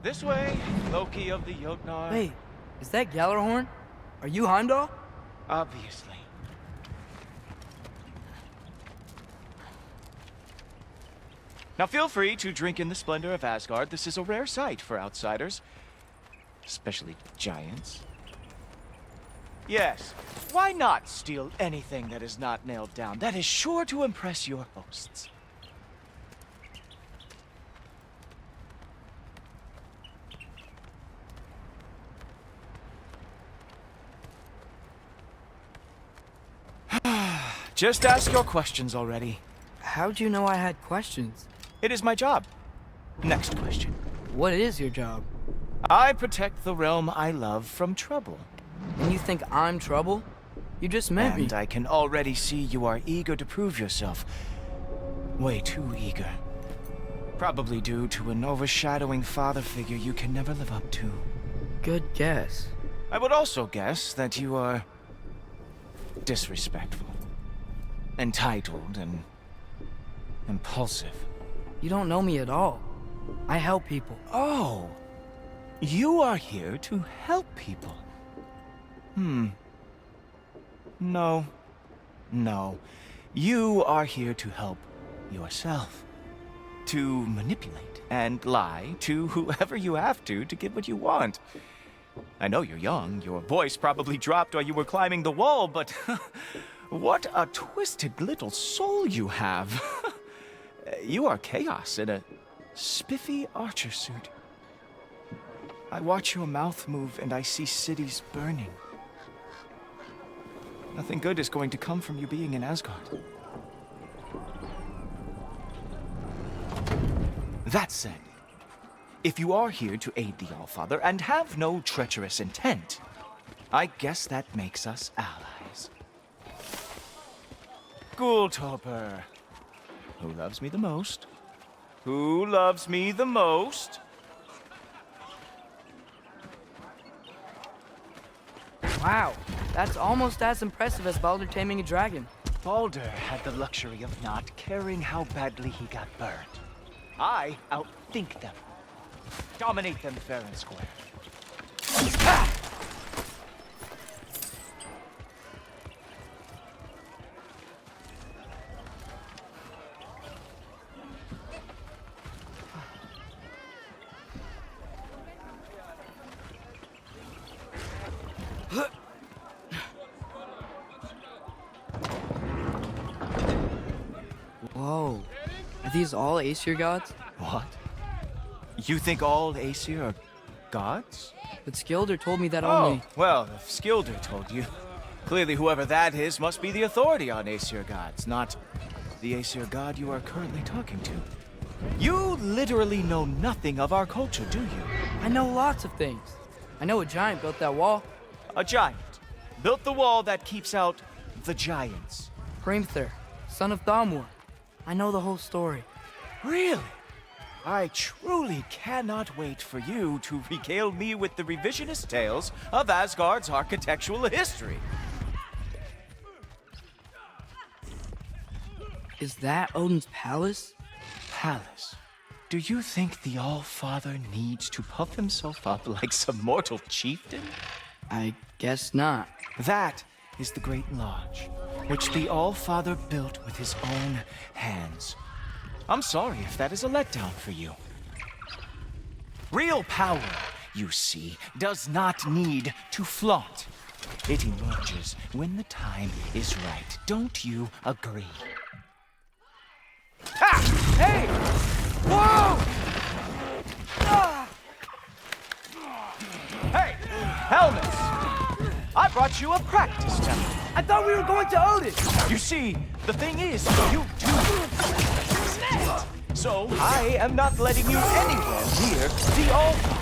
This way, Loki of the Jotnar. Wait, is that Gjallarhorn? Are you Heimdall? Obviously. Now feel free to drink in the splendor of Asgard. This is a rare sight for outsiders. Especially giants. Yes, why not steal anything that is not nailed down? That is sure to impress your hosts. Just ask your questions already. How'd you know I had questions? It is my job. Next question. What is your job? I protect the realm I love from trouble. And you think I'm trouble? You just met me. And I can already see you are eager to prove yourself. Way too eager. Probably due to an overshadowing father figure you can never live up to. Good guess. I would also guess that you are disrespectful, entitled, and impulsive. You don't know me at all. I help people. Oh, you are here to help people. No. You are here to help yourself. To manipulate and lie to whoever you have to get what you want. I know you're young. Your voice probably dropped while you were climbing the wall, but what a twisted little soul you have. You are chaos in a spiffy archer suit. I watch your mouth move and I see cities burning. Nothing good is going to come from you being in Asgard. That said, if you are here to aid the Allfather and have no treacherous intent, I guess that makes us allies. Gulltoper. Who loves me the most? Who loves me the most? Wow, that's almost as impressive as Baldur taming a dragon. Baldur had the luxury of not caring how badly he got burned. I outthink them. Dominate them fair and square. Whoa. Are these all Aesir gods? What? You think all Aesir are gods? But Skilder told me that Oh, only... well, if Skilder told you, clearly whoever that is must be the authority on Aesir gods, not the Aesir god you are currently talking to. You literally know nothing of our culture, do you? I know lots of things. I know a giant built that wall. A giant built the wall that keeps out the giants. Hrimthur, son of Thamur. I know the whole story. Really? I truly cannot wait for you to regale me with the revisionist tales of Asgard's architectural history. Is that Odin's palace? Palace? Do you think the All-Father needs to puff himself up like some mortal chieftain? I guess not. That is the Great Lodge, which the All-Father built with his own hands. I'm sorry if that is a letdown for you. Real power, you see, does not need to flaunt. It emerges when the time is right. Don't you agree? Ha! Hey! Whoa! Hey! Helmets! I brought you a practice temple. I thought we were going to Odin! You see, the thing is, you do. So I am not letting you anywhere near the altar.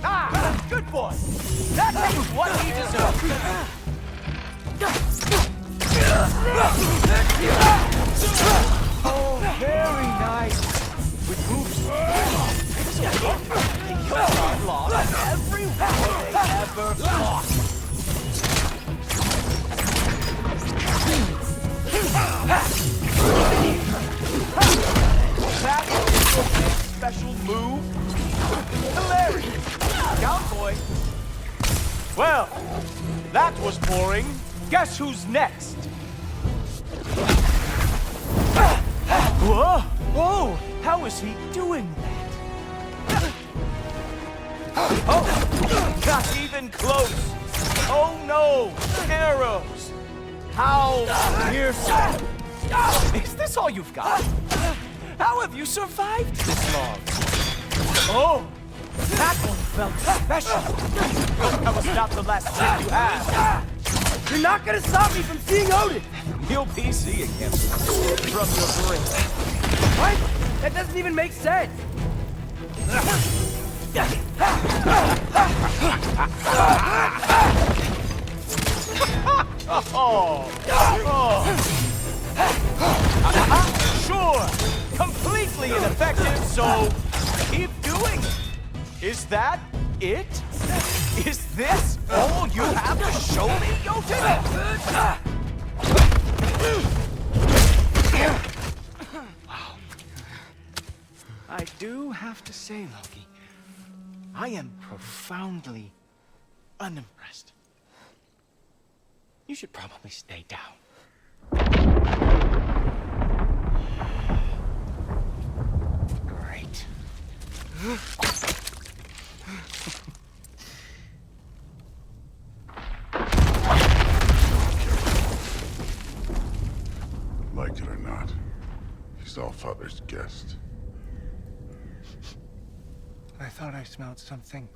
Ah, good boy. That is what he deserves. Oh, very nice. With moves. The Jotnar lost every war they ever fought. special move? Hilarious! Cowboy! Well, that was boring. Guess who's next? Whoa! Whoa! How is he doing that? Oh! Not even close! Oh no! Arrows! How fearsome! Is this all you've got? How have you survived this long? Oh! That one felt special! That was not the last trick you had! You're not gonna stop me from seeing Odin! You'll be seeing him from your brain. What? That doesn't even make sense! Sure! Completely ineffective, so keep doing it. Is that it? Is this all you have to show me, Jotun? Wow. I do have to say, Loki, I am profoundly unimpressed. You should probably stay down. Great. Like it or not, he's Allfather's guest. I thought I smelled something.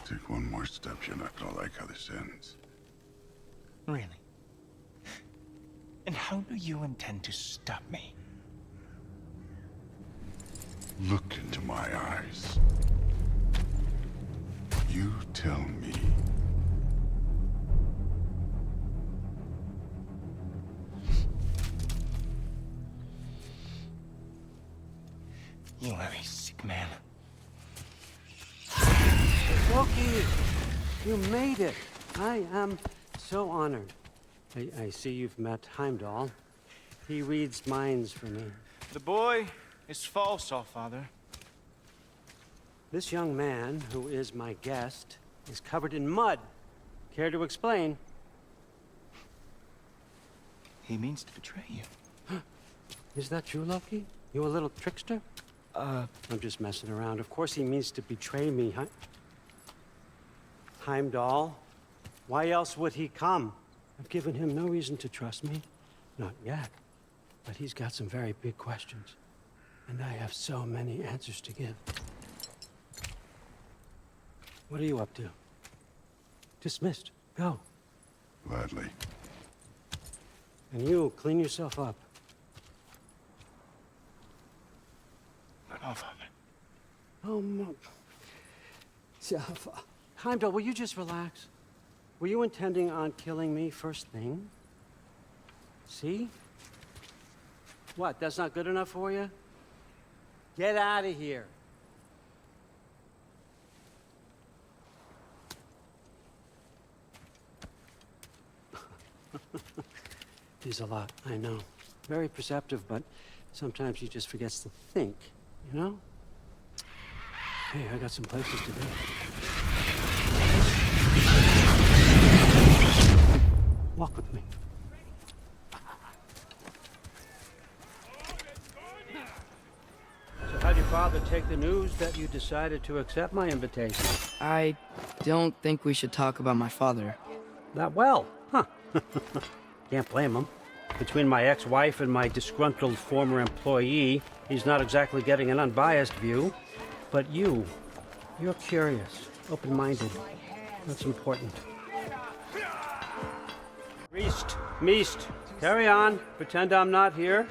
Take one more step, you're not gonna like how this ends. Really? And how do you intend to stop me? Look into my eyes. You tell me. You are a sick man. Loki, you made it. I am so honored. I see you've met Heimdall. He reads minds for me. The boy is false, Allfather. This young man, who is my guest, is covered in mud. Care to explain? He means to betray you. Is that true, Loki? You a little trickster? I'm just messing around. Of course he means to betray me, Heimdall? Why else would he come? I've given him no reason to trust me. Not yet. But he's got some very big questions. And I have so many answers to give. What are you up to? Dismissed. Go. Gladly. And you, clean yourself up. But Allfather. Oh, Heimdall, will you just relax? Were you intending on killing me first thing? See? What, that's not good enough for you? Get out of here. There's a lot, I know. Very perceptive, but sometimes he just forgets to think, you know? Hey, I got some places to go. Walk with me. So how'd your father take the news that you decided to accept my invitation? I don't think we should talk about my father. Not well, huh? Can't blame him. Between my ex-wife and my disgruntled former employee, he's not exactly getting an unbiased view. But you're curious, open-minded. That's important. Meest, carry on. Pretend I'm not here.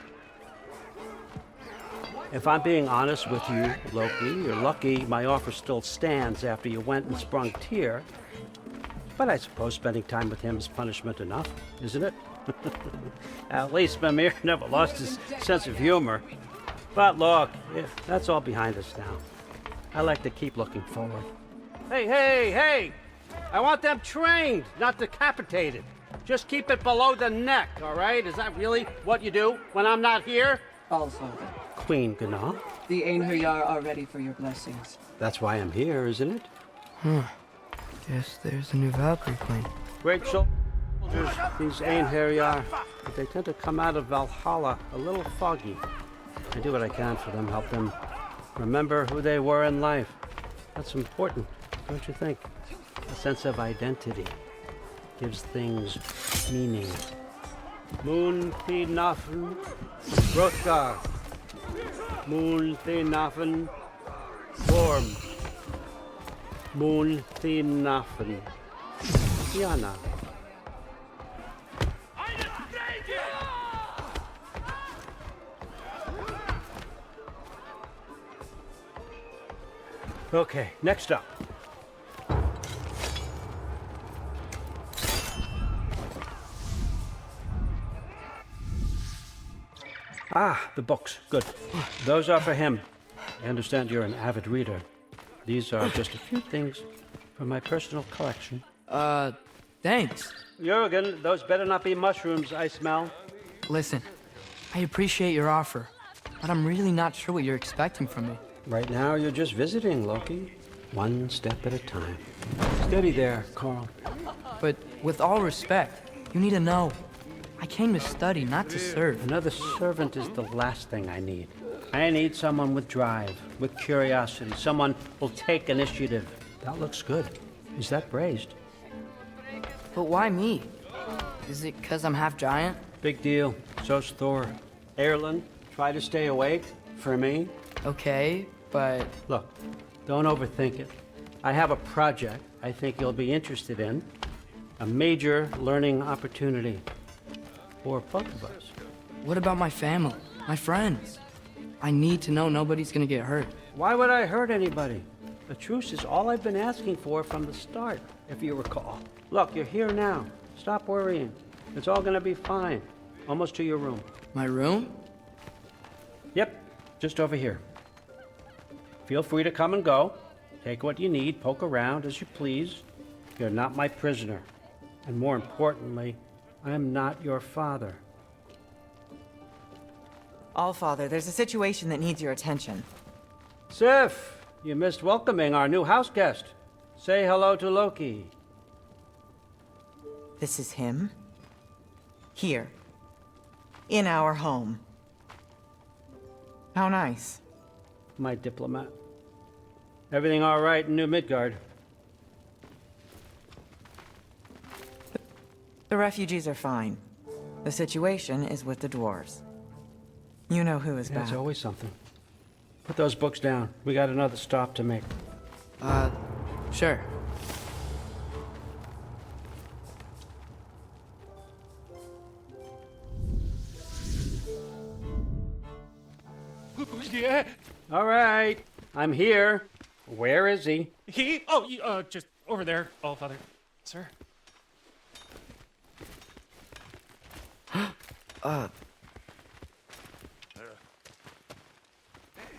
If I'm being honest with you, Loki, you're lucky my offer still stands after you went and sprung Tyr. But I suppose spending time with him is punishment enough, isn't it? At least Mimir never lost his sense of humor. But look, that's all behind us now. I like to keep looking forward. Hey! I want them trained, not decapitated. Just keep it below the neck, all right? Is that really what you do when I'm not here? Also, Queen Gná. The Einherjar are ready for your blessings. That's why I'm here, isn't it? Guess there's a new Valkyrie Queen. Great soldiers, these Einherjar, but they tend to come out of Valhalla a little foggy. I do what I can for them, help them remember who they were in life. That's important, don't you think? A sense of identity gives things meaning. Moon Thinafen, Hrothgar. Moon Thinafen, Gorm. Moon Thinafen, Diana. Okay, next up. Ah, the books. Good. Those are for him. I understand you're an avid reader. These are just a few things from my personal collection. Thanks. Jurgen, those better not be mushrooms I smell. Listen, I appreciate your offer, but I'm really not sure what you're expecting from me. Right now, you're just visiting, Loki. One step at a time. Steady there, Carl. But with all respect, you need to know, I came to study, not to serve. Another servant is the last thing I need. I need someone with drive, with curiosity, someone who'll take initiative. That looks good. Is that braised? But why me? Is it because I'm half giant? Big deal. So's Thor. Erlen, try to stay awake for me. Okay, but Look, don't overthink it. I have a project I think you'll be interested in. A major learning opportunity. For both of us. what about my family, my friends? I need to know nobody's gonna get hurt. Why would I hurt anybody? A truce is all I've been asking for from the start, if you recall. Look, you're here now. Stop worrying. It's all gonna be fine. Almost to your room. My room? Yep, just over here. Feel free to come and go. Take what you need, poke around as you please. You're not my prisoner. And more importantly, I'm not your father. Allfather, there's a situation that needs your attention. Sif, you missed welcoming our new house guest. Say hello to Loki. This is him? Here. In our home. How nice. My diplomat. Everything all right in New Midgard? The refugees are fine. The situation is with the dwarves. You know who is back. There's always something. Put those books down. We got another stop to make. Sure. Yeah. All right, I'm here. Where is he? Just over there, Allfather. Sir.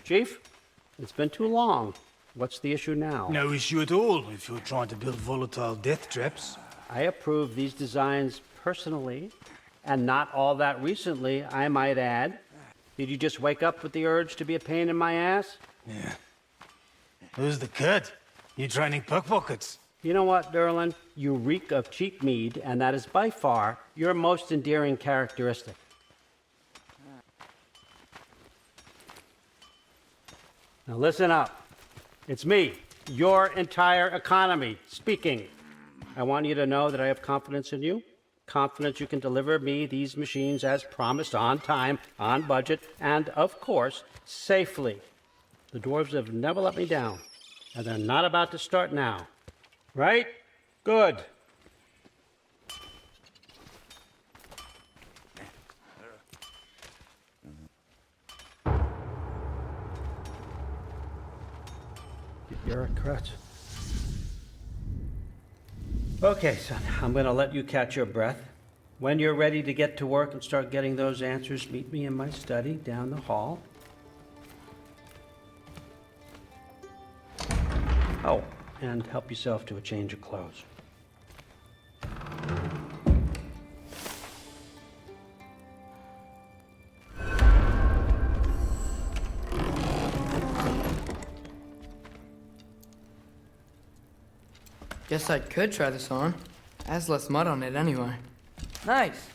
Chief, it's been too long. What's the issue now? No issue at all if you're trying to build volatile death traps. I approve these designs personally, and not all that recently, I might add. Did you just wake up with the urge to be a pain in my ass? Yeah. Who's the kid? You training pickpockets? You know what, Derlin? You reek of cheap mead, and that is by far your most endearing characteristic. Now listen up. It's me, your entire economy, speaking. I want you to know that I have confidence in you. Confidence you can deliver me these machines as promised, on time, on budget, and, of course, safely. The dwarves have never let me down, and they're not about to start now. Right? Good. Bureaucrats. Okay, son, I'm gonna let you catch your breath. When you're ready to get to work and start getting those answers, meet me in my study down the hall. Oh, and help yourself to a change of clothes. Guess I could try this on. Has less mud on it anyway. Nice.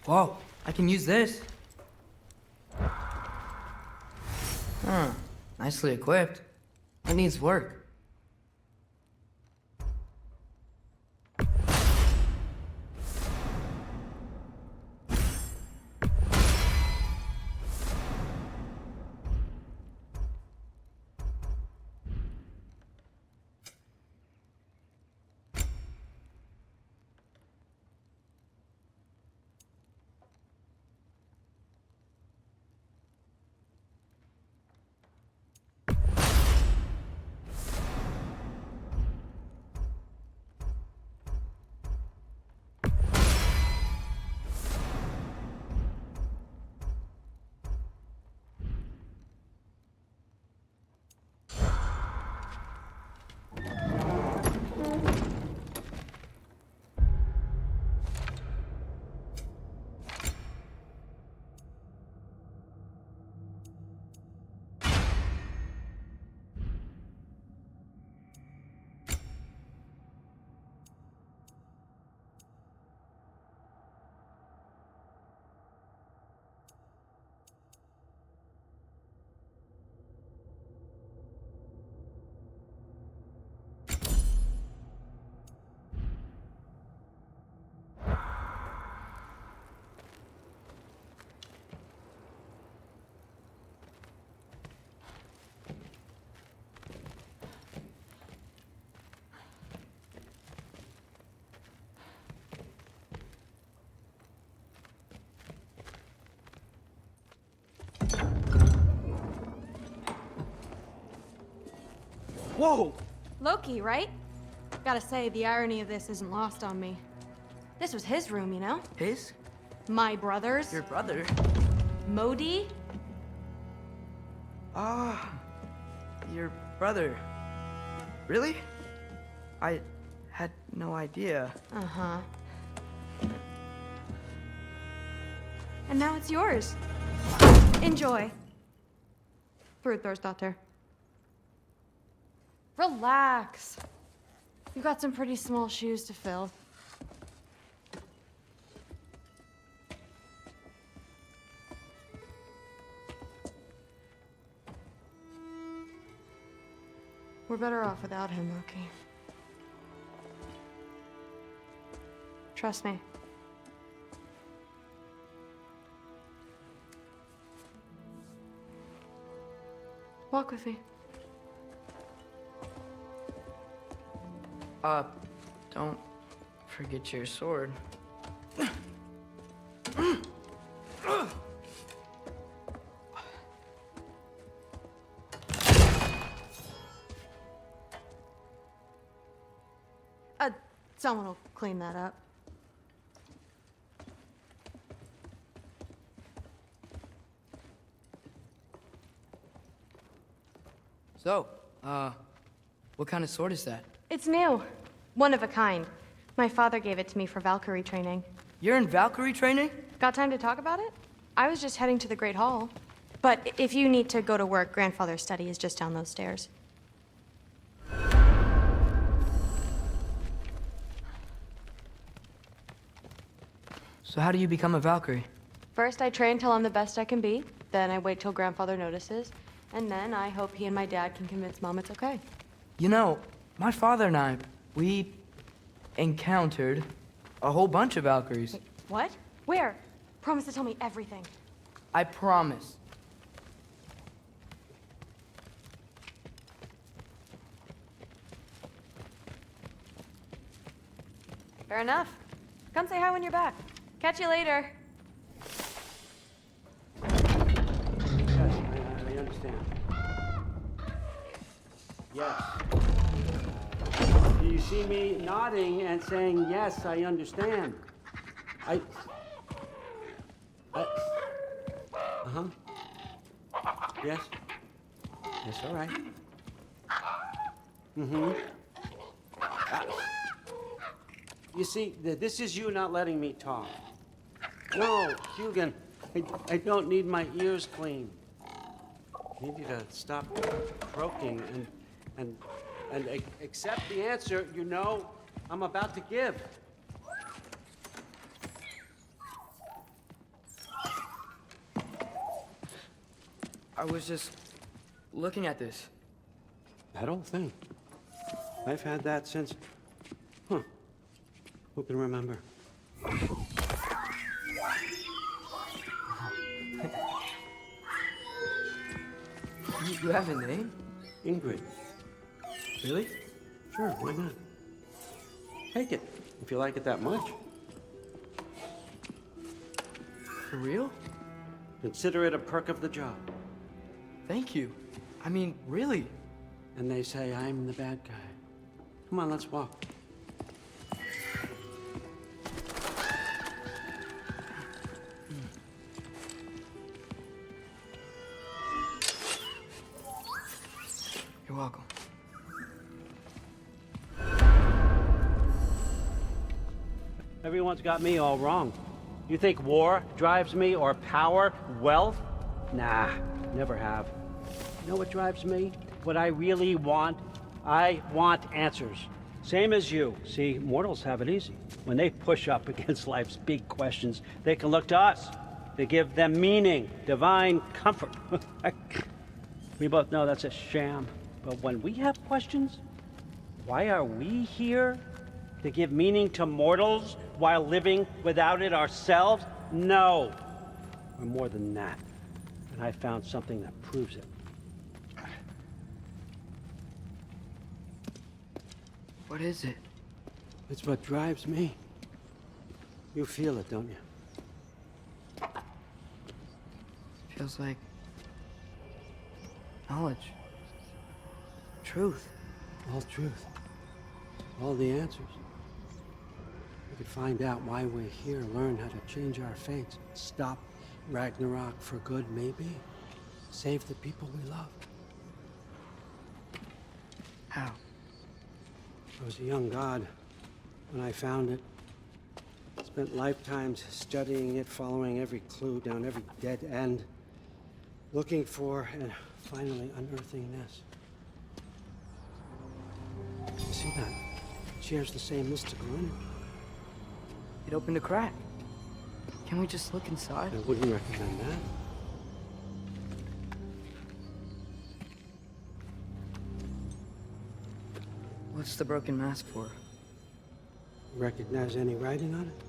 Whoa, I can use this. Huh, nicely equipped. It needs work. Whoa! Loki, right? Gotta say, the irony of this isn't lost on me. This was his room, you know? His? My brother's. Your brother? Modi? Ah, your brother. Really? I had no idea. Uh-huh. And now it's yours. Enjoy. Brudthor's. Relax. You've got some pretty small shoes to fill. We're better off without him, Loki. Trust me. Walk with me. Don't forget your sword. Someone will clean that up. So, what kind of sword is that? It's new. One of a kind. My father gave it to me for Valkyrie training. You're in Valkyrie training? Got time to talk about it? I was just heading to the Great Hall. But if you need to go to work, Grandfather's study is just down those stairs. So how do you become a Valkyrie? First, I train till I'm the best I can be. Then I wait till Grandfather notices. And then I hope he and my dad can convince Mom it's okay. You know, my father and I, we encountered a whole bunch of Valkyries. Wait, what? Where? Promise to tell me everything. I promise. Fair enough. Come say hi when you're back. Catch you later. Yes, I understand. Yes. Do you see me nodding and saying, yes, I understand? Uh-huh. Yes. Yes, all right. Mm-hmm. You see, this is you not letting me talk. No, Hugin, I don't need my ears cleaned. I need you to stop croaking and and accept the answer you know I'm about to give. I was just looking at this. That old thing. I've had that since... Huh. Who can remember? You have a name? Ingrid. Really? Sure, why not? Take it, if you like it that much. For real? Consider it a perk of the job. Thank you. I mean, really. And they say I'm the bad guy. Come on, let's walk. You're welcome. Everyone's got me all wrong. You think war drives me, or power, wealth? Nah, never have. You know what drives me? What I really want? I want answers. Same as you. See, mortals have it easy. When they push up against life's big questions, they can look to us. They give them meaning, divine comfort. We both know that's a sham. But when we have questions, why are we here? To give meaning to mortals while living without it ourselves? No. We're more than that. And I found something that proves it. What is it? It's what drives me. You feel it, don't you? Feels like knowledge. Truth. All truth. All the answers. We could find out why we're here, learn how to change our fates, stop Ragnarok for good, maybe. Save the people we love. How? I was a young god when I found it. Spent lifetimes studying it, following every clue down every dead end, looking for and finally unearthing this. You see that? It shares the same mystical energy. It opened a crack. Can we just look inside? I wouldn't recommend that. What's the broken mask for? Recognize any writing on it?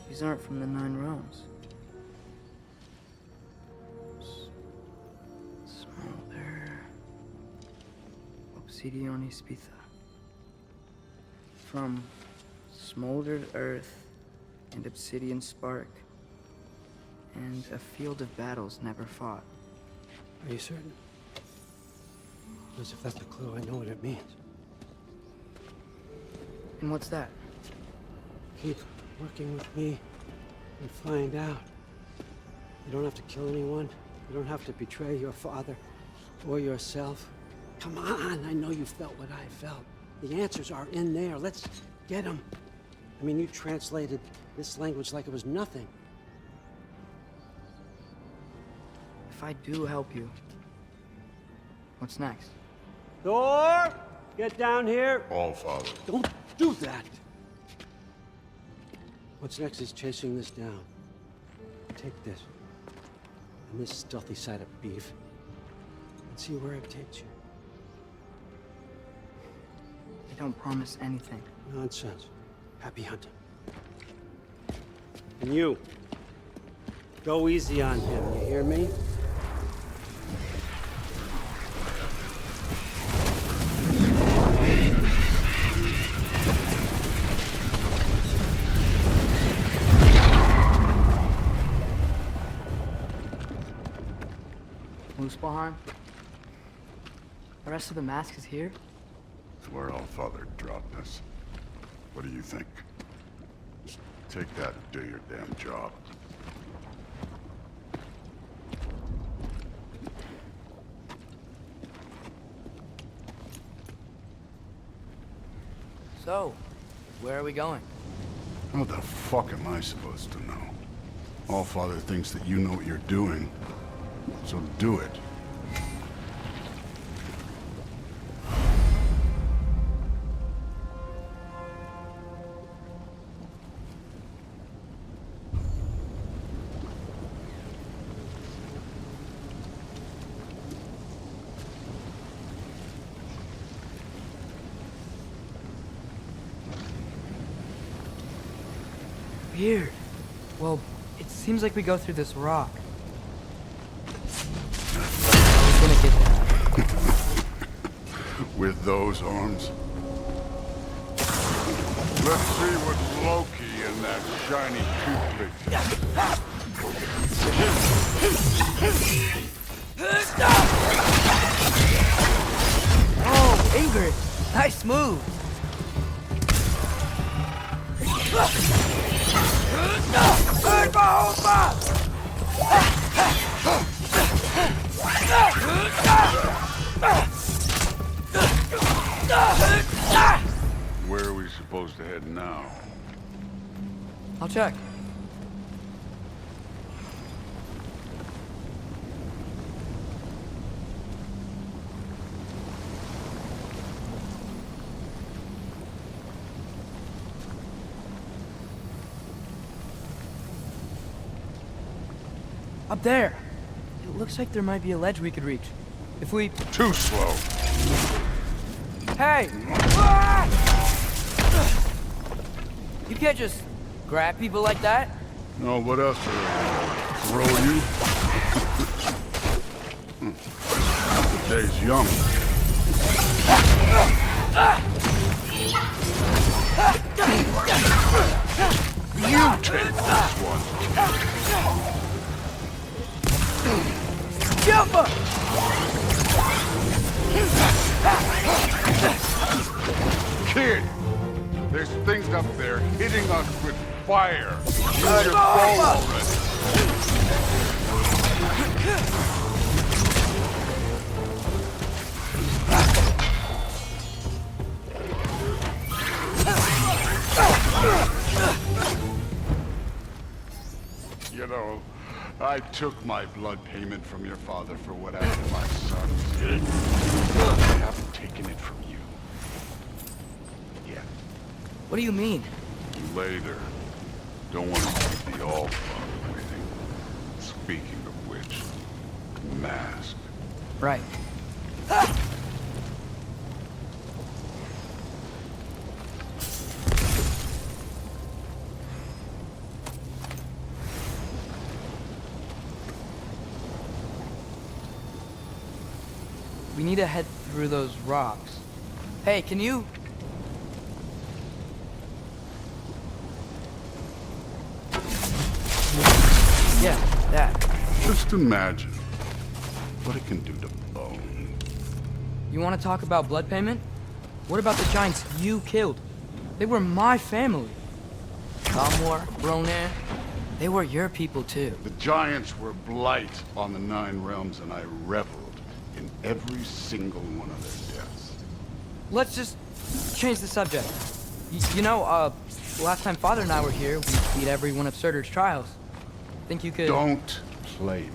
These aren't from the Nine Realms. Smolder. Obsidione Spitha. From smoldered earth and obsidian spark, and a field of battles never fought. Are you certain? Because if that's the clue, I know what it means. And what's that? Keep working with me and find out. You don't have to kill anyone. You don't have to betray your father or yourself. Come on, I know you felt what I felt. The answers are in there. Let's get them. I mean, you translated this language like it was nothing. If I do help you, what's next? Thor, get down here. All father. Don't do that. What's next is chasing this down. Take this and this stealthy side of beef and see where it takes you. I don't promise anything. Nonsense. Happy hunting. And you, go easy on him, you hear me? Muspelheim? The rest of the mask is here? It's where all father dropped us. What do you think? Just take that and do your damn job. So, where are we going? How the fuck am I supposed to know? Allfather thinks that you know what you're doing, so do it. Weird. Well, it seems like we go through this rock. I was gonna get that. With those arms? Let's see what Loki and that shiny toothpick. Oh, Ingrid! Nice move! Where are we supposed to head now? I'll check. Up there! It looks like there might be a ledge we could reach. If we... Too slow. Hey! You can't just grab people like that. No, what else? Throw you? The day's young. You take this one. Jumper! Kid, there's things up there hitting us with fire. Use your bow already. You know, I took my blood payment from your father for what happened to my son. I haven't taken it from you. Yet. What do you mean? Later. Don't want to keep the Allfather waiting. Speaking of which, mask. Right. We need to head through those rocks. Hey, can you... Yeah, that. Just imagine what it can do to bone. You want to talk about blood payment? What about the giants you killed? They were my family. Kamor, Ronan, they were your people too. The giants were blight on the 9 realms, and I reveled in every single one of their deaths. Let's just change the subject. You know, last time Father and I were here, we beat every one of Surtur's trials. Think you could... Don't play me.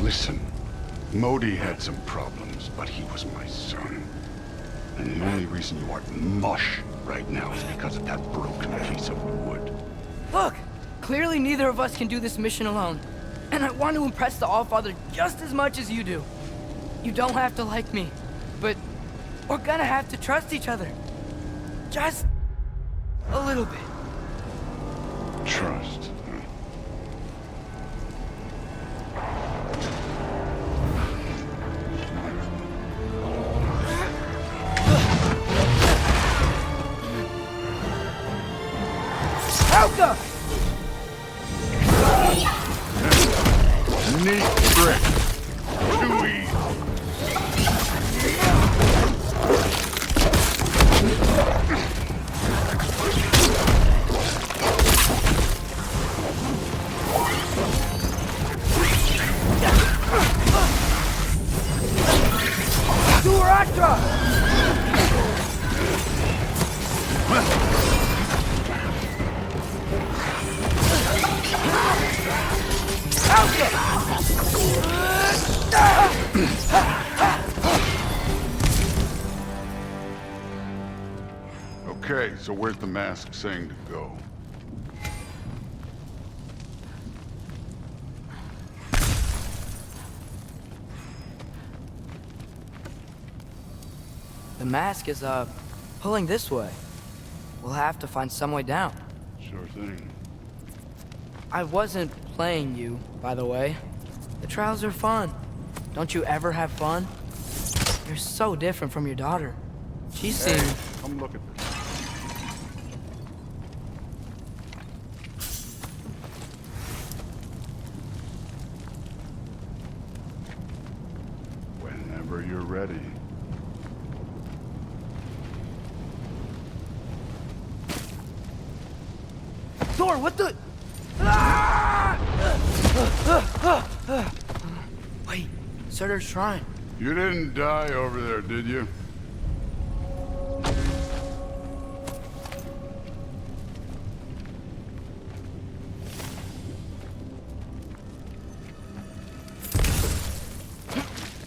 Listen, Modi had some problems, but he was my son. And the only reason you aren't mush right now is because of that broken piece of wood. Look! Clearly neither of us can do this mission alone. And I want to impress the Allfather just as much as you do. You don't have to like me, but we're gonna have to trust each other. Just a little bit. Trust. drop! Okay, so where's the mask saying to go? The mask is, pulling this way. We'll have to find some way down. Sure thing. I wasn't playing you, by the way. The trials are fun. Don't you ever have fun? You're so different from your daughter. She seems... Hey, come look at this. Whenever you're ready. Thor, what the... Ah! Wait, Surtur's shrine. You didn't die over there, did you?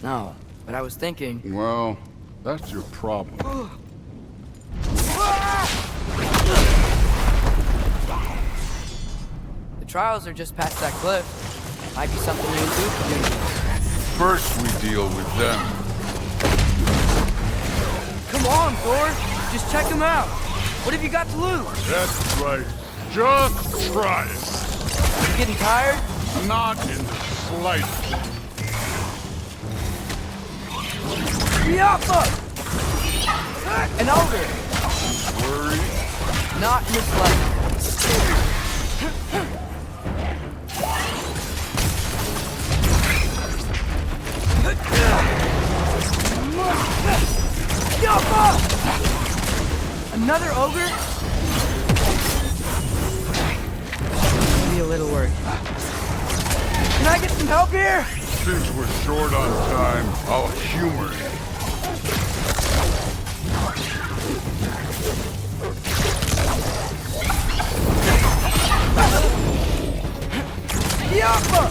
No, but I was thinking... Well, that's your problem. The trials are just past that cliff. Might be something you can do for me. First we deal with them. Come on, Thor! Just check them out! What have you got to lose? That's right. Just try it. You getting tired? Not in the slightest. Yappa! An ogre! Worry? Not in the slightest. Yappa! Another ogre? Be a little worried. Can I get some help here? Since we're short on time, I'll humor it. Yappa!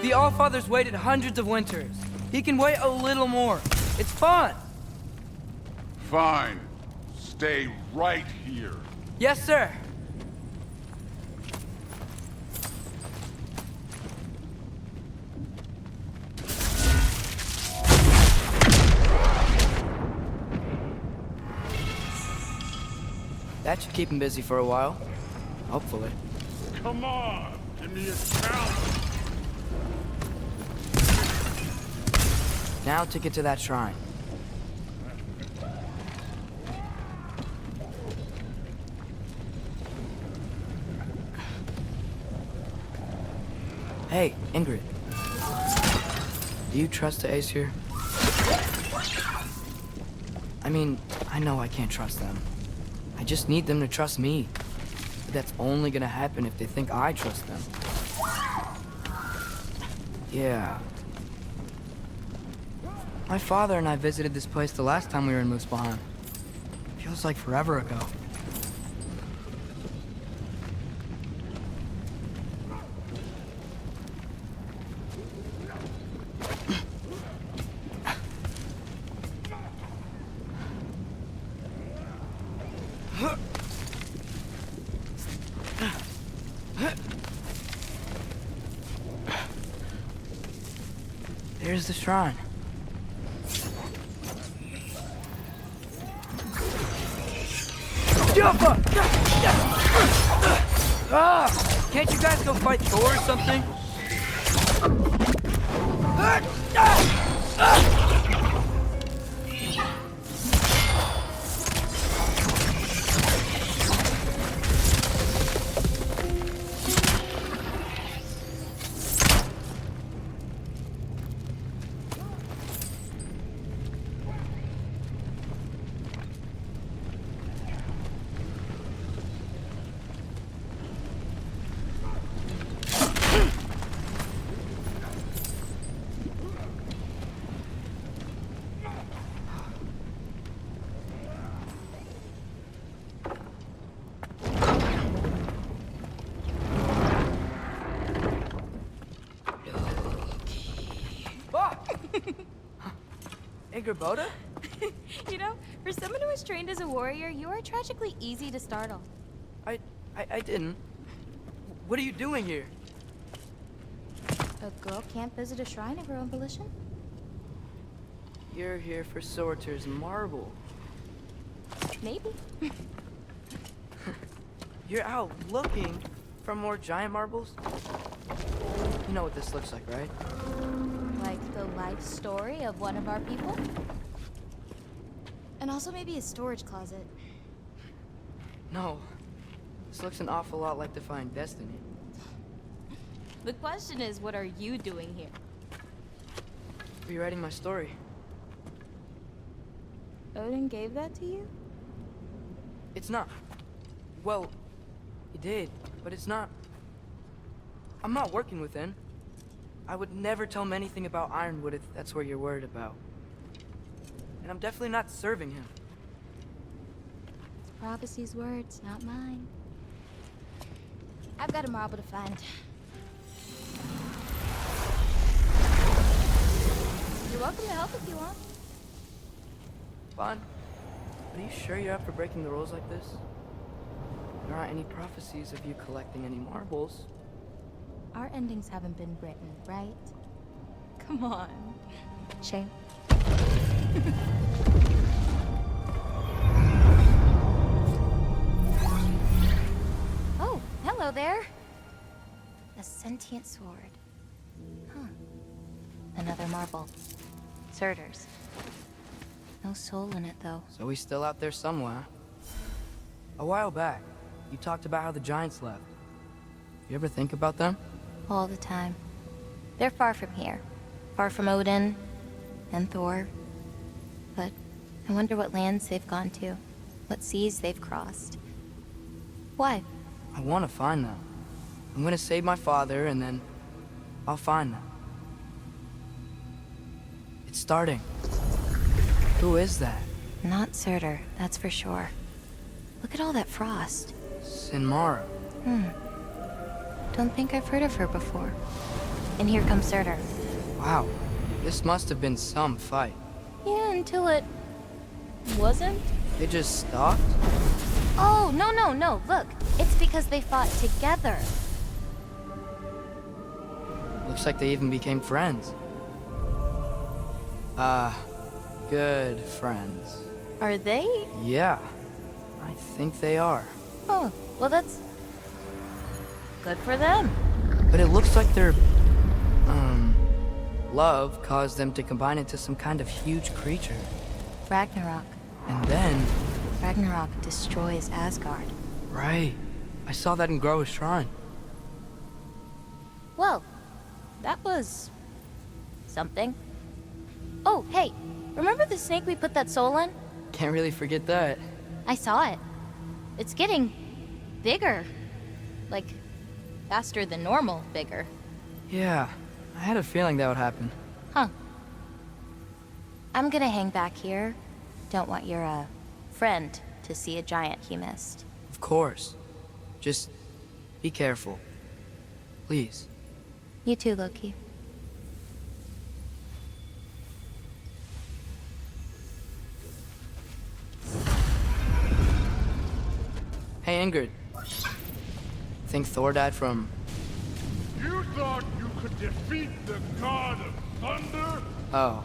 The Allfather's waited hundreds of winters. He can wait a little more. It's fun. Fine. Stay right here. Yes, sir. That should keep him busy for a while. Hopefully. Come on, give me a challenge. Now to get to that shrine. Hey, Ingrid. Do you trust the Ace here? I mean, I know I can't trust them. I just need them to trust me. But that's only gonna happen if they think I trust them. Yeah. My father and I visited this place the last time we were in Muspelheim. Feels like forever ago. There's the shrine. Can't you guys go fight Thor or something? Angerboda? You know, for someone who was trained as a warrior, you are tragically easy to startle. I didn't. What are you doing here? A girl can't visit a shrine of her own volition? You're here for Sorter's marble. Maybe. You're out looking for more giant marbles? You know what this looks like, right? Like the life story of one of our people? And also maybe a storage closet. No. This looks an awful lot like Defying Destiny. The question is, what are you doing here? Rewriting my story. Odin gave that to you? It's not. Well, he did, but it's not. I'm not working with him. I would never tell him anything about Ironwood if that's what you're worried about. And I'm definitely not serving him. It's prophecy's words, not mine. I've got a marble to find. You're welcome to help if you want. Vaughn, are you sure you're up for breaking the rules like this? There aren't any prophecies of you collecting any marbles. Our endings haven't been written, right? Come on. Shame. Oh, hello there. A sentient sword. Huh. Another marble. Surtur's. No soul in it, though. So he's still out there somewhere. A while back, you talked about how the giants left. You ever think about them? All the time. They're far from here. Far from Odin and Thor. But I wonder what lands they've gone to. What seas they've crossed. Why? I want to find them. I'm gonna save my father, and then I'll find them. It's starting. Who is that? Not Surtur, that's for sure. Look at all that frost. Sinmara. Don't think I've heard of her before. And here comes Surtur. Wow. This must have been some fight. Yeah, until it... wasn't? They just stopped? Oh, no. Look, it's because they fought together. Looks like they even became friends. Good friends. Are they? Yeah, I think they are. Oh, well that's... good for them. But it looks like their, love caused them to combine into some kind of huge creature. Ragnarok. And then... Ragnarok destroys Asgard. Right. I saw that in Groa's shrine. Well, that was... something. Oh, hey, remember the snake we put that soul in? Can't really forget that. I saw it. It's getting... bigger. Like, faster than normal bigger. Yeah, I had a feeling that would happen. Huh. I'm gonna hang back here. Don't want your, friend to see a giant he missed. Of course. Just be careful. Please. You too, Loki. Hey, Ingrid. Think Thor died from... You thought you could defeat the god of thunder? Oh.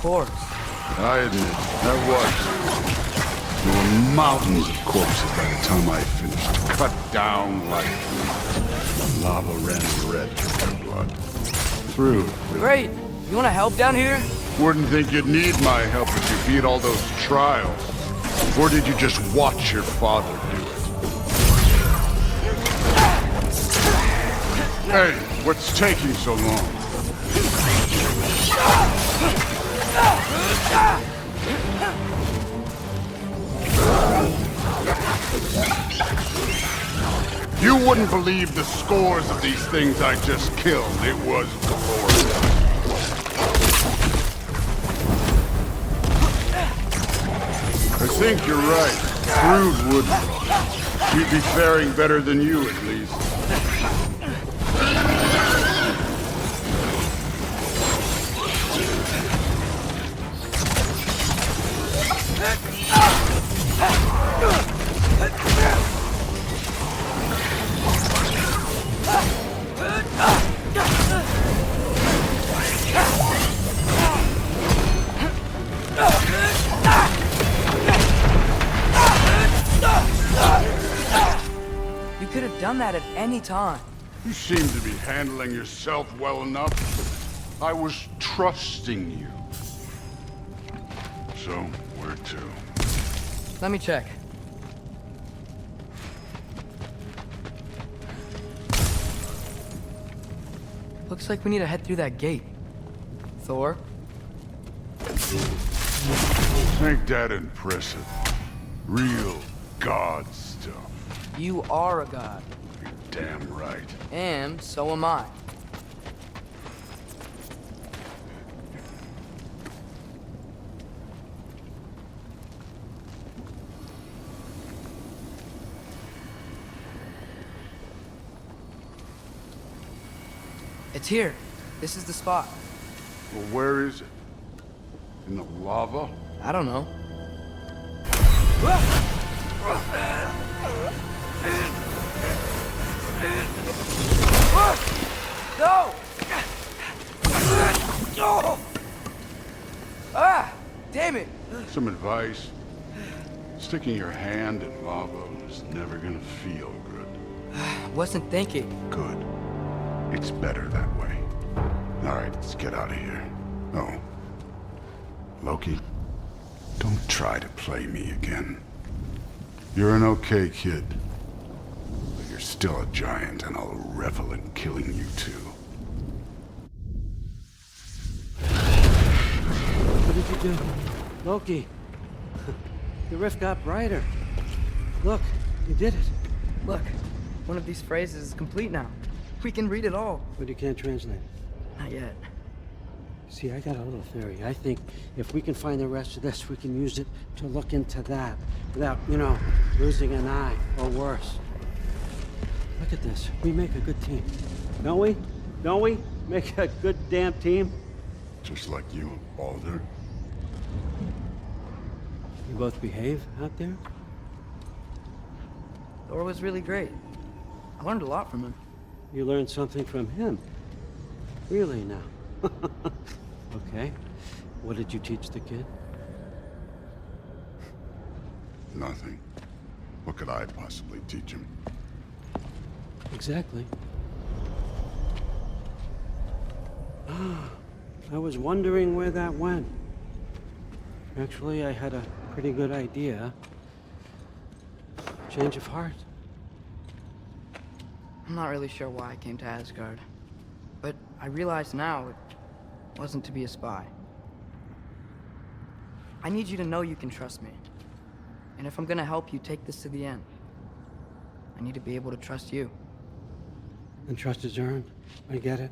Corpse. I admit, that was. There were mountains of corpses by the time I finished. Cut down like leaves. Lava ran red with their blood. Through. Great. You want to help down here? Wouldn't think you'd need my help if you beat all those trials. Or did you just watch your father do it? Hey, what's taking so long? wouldn't believe the scores of these things I just killed. It was glorious. I think you're right. Brood wouldn't. You'd be faring better than you, at least. You could have done that at any time. You seem to be handling yourself well enough. I was trusting you. So, where to? Let me check. Looks like we need to head through that gate. Thor? Ain't that impressive? Real god stuff. You are a god. You're damn right. And so am I. It's here. This is the spot. Well, where is it? In the lava? I don't know. No! Ah! Damn it! Some advice. Sticking your hand in lava is never gonna feel good. Wasn't thinking. Good. It's better that way. All right, let's get out of here. Oh. Loki, don't try to play me again. You're an okay kid. But you're still a giant, and I'll revel in killing you too. What did you do? Loki. The rift got brighter. Look, you did it. Look, one of these phrases is complete now. We can read it all. But you can't translate. Not yet. See, I got a little theory. I think if we can find the rest of this, we can use it to look into that without, losing an eye or worse. Look at this. We make a good team. Don't we? Don't we? Make a good damn team? Just like you and Baldur. You both behave out there? Thor was really great. I learned a lot from him. You learned something from him? Really now? Okay. What did you teach the kid? Nothing. What could I possibly teach him? Exactly. I was wondering where that went. Actually, I had a pretty good idea. Change of heart. I'm not really sure why I came to Asgard. But I realize now it wasn't to be a spy. I need you to know you can trust me. And if I'm gonna help you take this to the end, I need to be able to trust you. And trust is earned. I get it.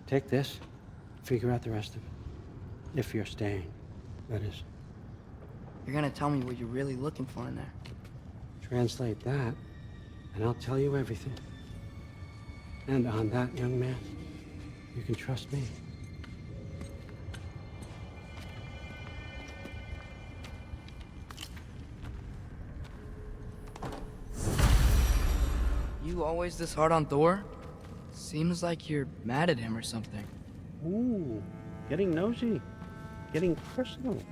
Take this, figure out the rest of it. If you're staying, that is. You're gonna tell me what you're really looking for in there. Translate that, and I'll tell you everything. And on that, young man, you can trust me. You always this hard on Thor? Seems like you're mad at him or something. Ooh, getting nosy, getting personal.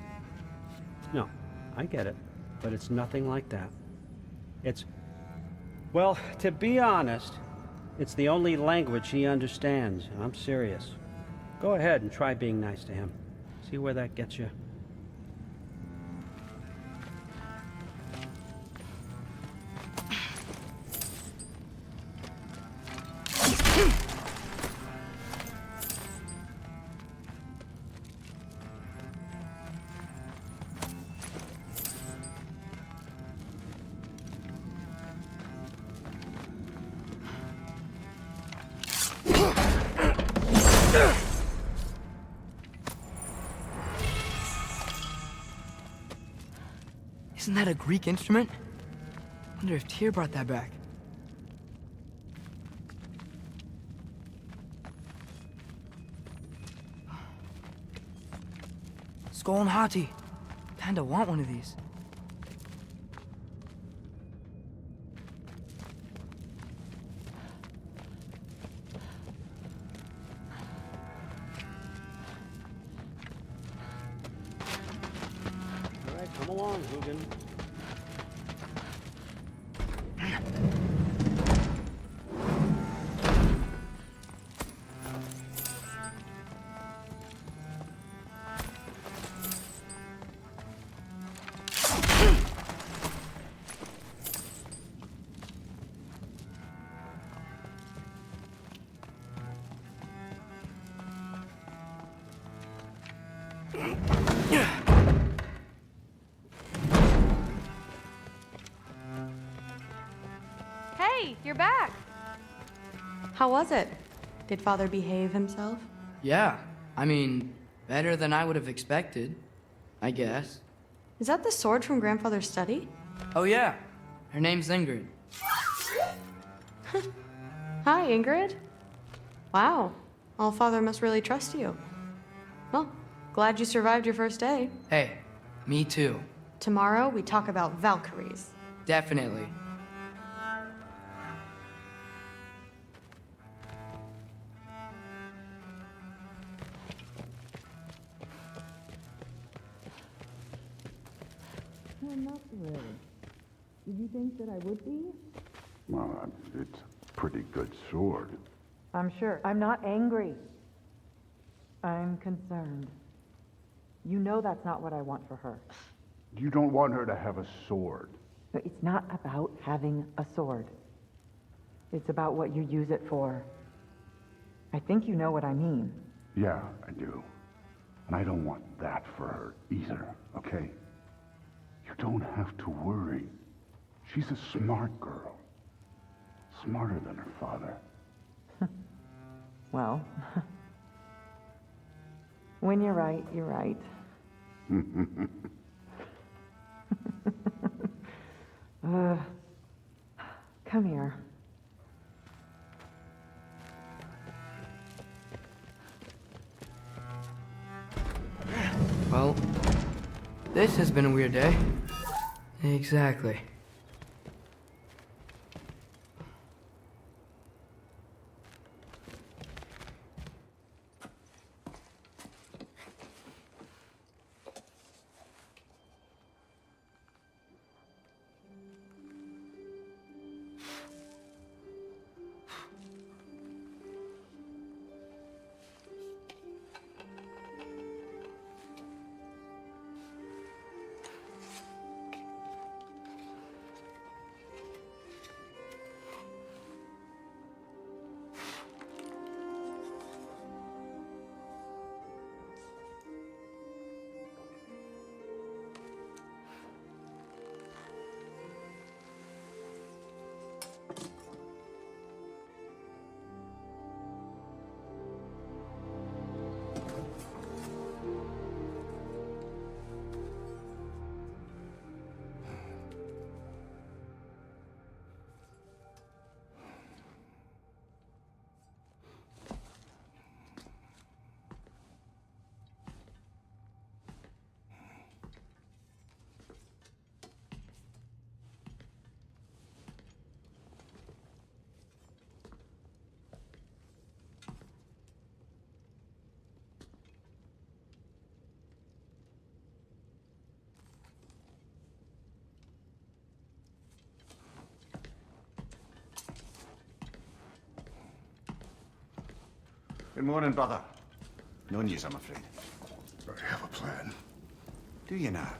No, I get it, but it's nothing like that. It's, well, to be honest, it's the only language he understands, and I'm serious. Go ahead and try being nice to him. See where that gets you. Isn't that a Greek instrument? Wonder if Tyr brought that back. Skull and Hati. Kinda want one of these. All right, come along, Hugin. Hey, you're back. How was it? Did Father behave himself? Yeah, I mean, better than I would have expected, I guess. Is that the sword from Grandfather's study? Oh yeah, her name's Ingrid. Hi, Ingrid. Wow, All-Father must really trust you. Well, glad you survived your first day. Hey, me too. Tomorrow, we talk about Valkyries. Definitely. Did you think that I would be? Well, it's a pretty good sword. I'm sure. I'm not angry. I'm concerned. You know that's not what I want for her. You don't want her to have a sword. No, it's not about having a sword. It's about what you use it for. I think you know what I mean. Yeah, I do. And I don't want that for her either, okay? You don't have to worry. She's a smart girl. Smarter than her father. Well, when you're right, you're right. Come here. Well, this has been a weird day. Exactly. Good morning, brother. No news, I'm afraid. I have a plan. Do you now?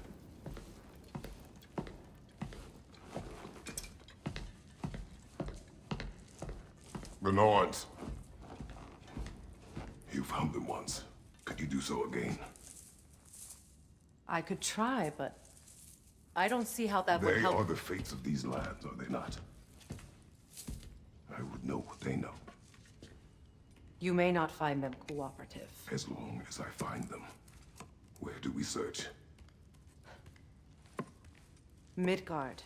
The Norns. You found them once. Could you do so again? I could try, but I don't see how that would They help. are the fates of these lands, are they not? I would know what they know, You may not find them cooperative. as long as I find them. Where do we search? Midgard.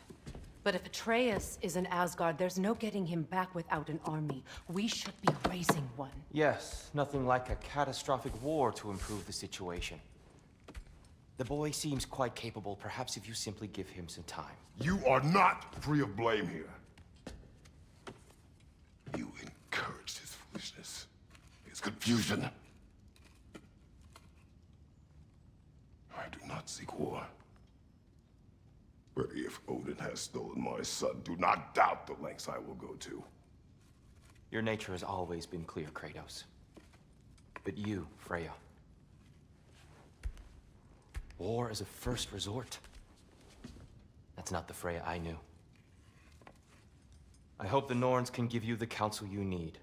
But if Atreus is in Asgard, there's no getting him back without an army. We should be raising one. Yes, nothing like a catastrophic war to improve the situation. The boy seems quite capable, perhaps if you simply give him some time. You are not free of blame here. You encouraged his foolishness, his confusion. I do not seek war. But if Odin has stolen my son, do not doubt the lengths I will go to. Your nature has always been clear, Kratos. But you, Freya. War is a first resort. That's not the Freya I knew. I hope the Norns can give you the counsel you need.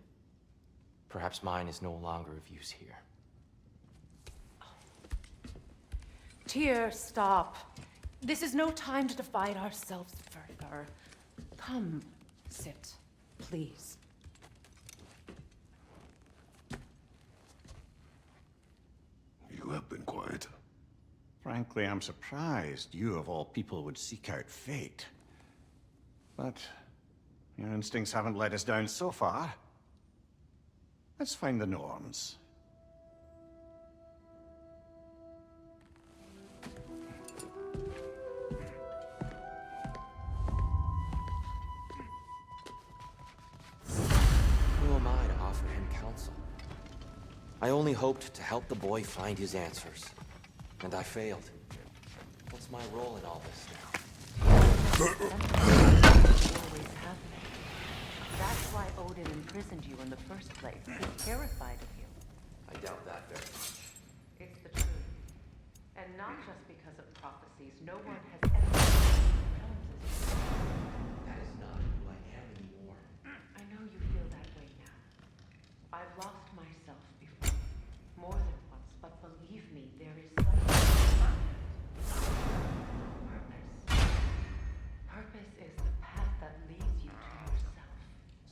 Perhaps mine is no longer of use here. Tyr, stop. This is no time to divide ourselves further. Come, sit, please. You have been quiet. Frankly, I'm surprised you of all people would seek out fate. But your instincts haven't let us down so far. Let's find the Norns. Who am I to offer him counsel? I only hoped to help the boy find his answers. And I failed. What's my role in all this now? That's why Odin imprisoned you in the first place. He's terrified of you. I doubt that very much. It's the truth. And not just because of prophecies. No one has ever seen the realms as you. That is not who I am anymore. I know you feel that way now. I've lost myself before. More than once, but believe me, there is something. Purpose. Purpose is the path that leads you to yourself.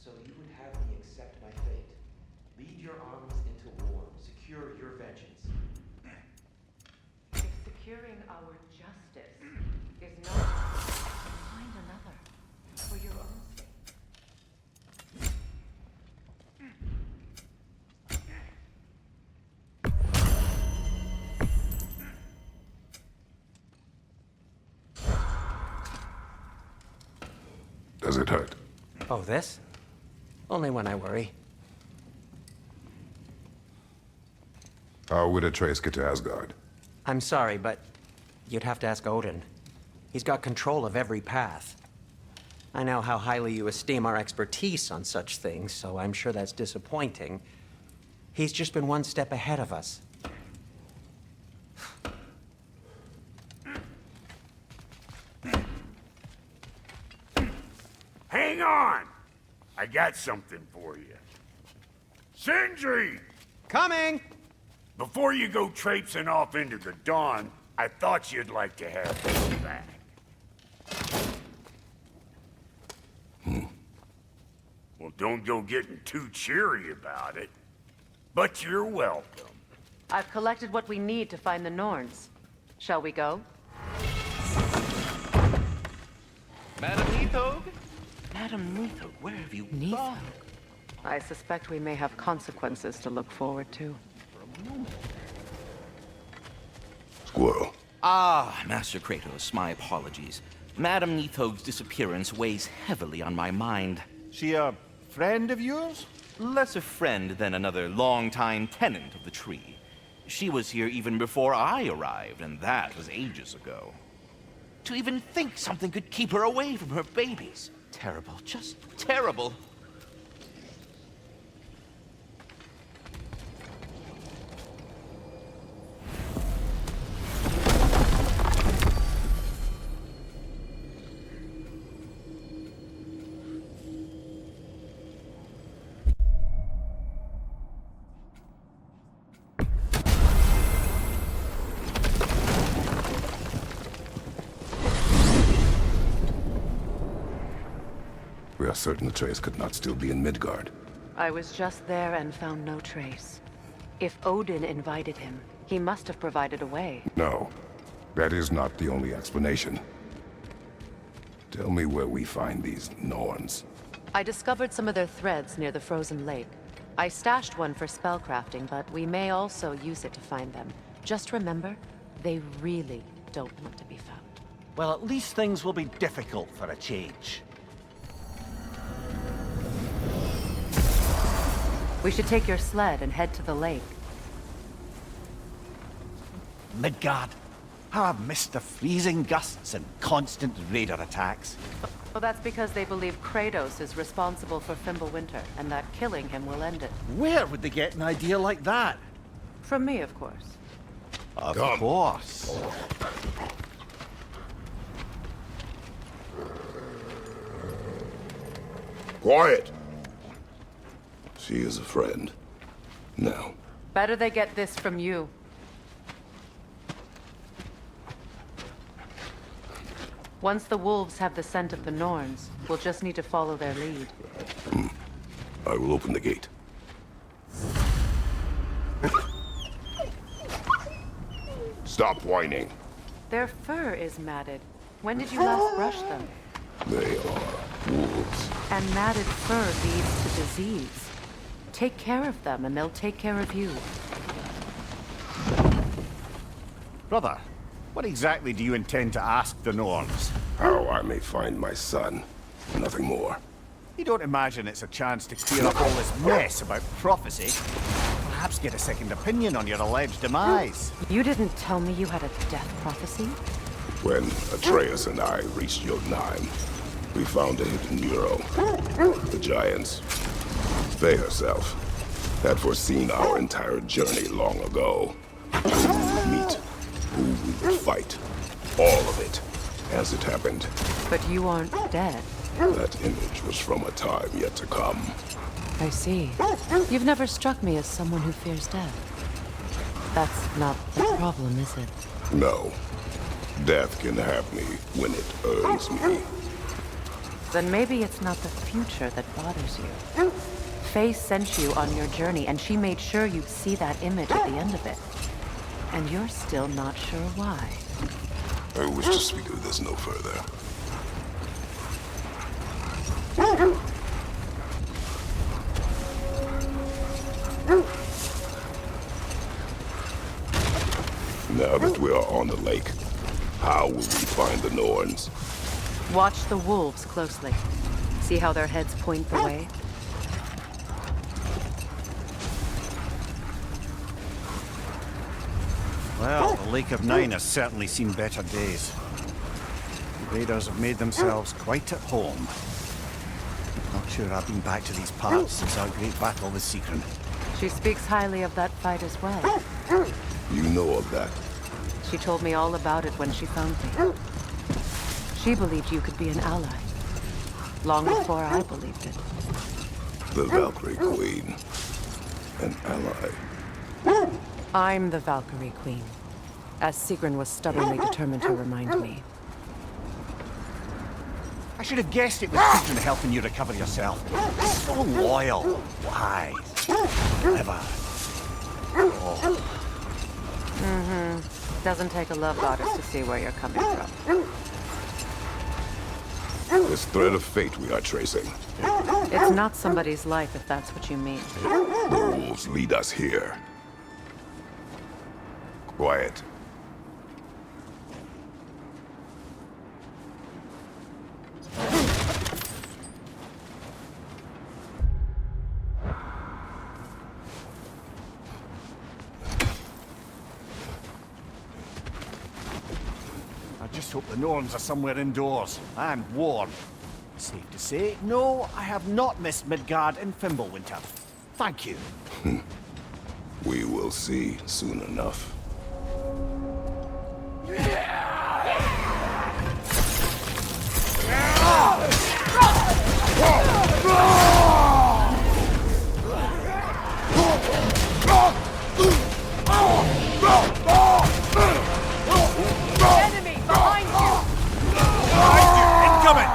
So you would have me accept my fate. Lead your armies into war. Secure your vengeance. If securing our justice is not, find another for your own sake. Does it hurt? Oh, this? Only when I worry. How would Atreus get to Asgard? I'm sorry, but you'd have to ask Odin. He's got control of every path. I know how highly you esteem our expertise on such things, so I'm sure that's disappointing. He's just been one step ahead of us. Hang on! I got something for you. Sindri! Coming! Before you go traipsing off into the dawn, I thought you'd like to have this back. Well, don't go getting too cheery about it. But you're welcome. I've collected what we need to find the Norns. Shall we go? Madam Nithog? Madam Nithog, where have you Nithog? gone? I suspect we may have consequences to look forward to. Squirrel. Ah, Master Kratos, my apologies. Madam Nithog's disappearance weighs heavily on my mind. She a friend of yours? Less a friend than another longtime tenant of the tree. She was here even before I arrived, and that was ages ago. To even think something could keep her away from her babies. Terrible, just terrible. We are certain Atreus could not still be in Midgard. I was just there and found no trace. If Odin invited him, he must have provided a way. No, that is not the only explanation. Tell me where we find these Norns. I discovered some of their threads near the frozen lake. I stashed one for spellcrafting, but we may also use it to find them. Just remember, they really don't want to be found. Well, at least things will be difficult for a change. We should take your sled and head to the lake. Midgard. How I've missed the freezing gusts and constant raider attacks. Well, that's because they believe Kratos is responsible for Fimbulwinter, and that killing him will end it. Where would they get an idea like that? From me, of course. Of course. Quiet! She is a friend. Now. Better they get this from you. Once the wolves have the scent of the Norns, we'll just need to follow their lead. I will open the gate. Stop whining. Their fur is matted. When did you last brush them? They are wolves. And matted fur leads to disease. Take care of them, and they'll take care of you. Brother, what exactly do you intend to ask the Norns? How I may find my son. Nothing more. You don't imagine it's a chance to clear up all this mess about prophecy? Perhaps get a second opinion on your alleged demise. You didn't tell me you had a death prophecy? When Atreus and I reached Jotunheim, we found a hidden mural. The giants, they herself, had foreseen our entire journey long ago. Who we would meet, who we would fight. All of it, as it happened. But you aren't dead. That image was from a time yet to come. I see. You've never struck me as someone who fears death. That's not the problem, is it? No. Death can have me when it earns me. Then maybe it's not the future that bothers you. Faye sent you on your journey, and she made sure you'd see that image at the end of it. And you're still not sure why. I wish to speak of this no further. Now that we are on the lake, how will we find the Norns? Watch the wolves closely. See how their heads point the way? Well, the Lake of Nine has certainly seen better days. The raiders have made themselves quite at home. Not sure I've been back to these parts since our great battle with Sigrun. She speaks highly of that fight as well. You know of that? She told me all about it when she found me. She believed you could be an ally. Long before I believed it. The Valkyrie Queen. An ally. I'm the Valkyrie Queen, as Sigrun was stubbornly determined to remind me. I should have guessed it was Sigrun helping you recover yourself. So loyal, wise, clever. Oh. Doesn't take a love goddess to see where you're coming from. This thread of fate we are tracing. It's not somebody's life, if that's what you mean. The wolves lead us here. Quiet. I just hope the Norns are somewhere indoors and warm. Safe to say, no, I have not missed Midgard in Fimbulwinter. Thank you. We will see soon enough. Enemy behind you! Behind you! Incoming!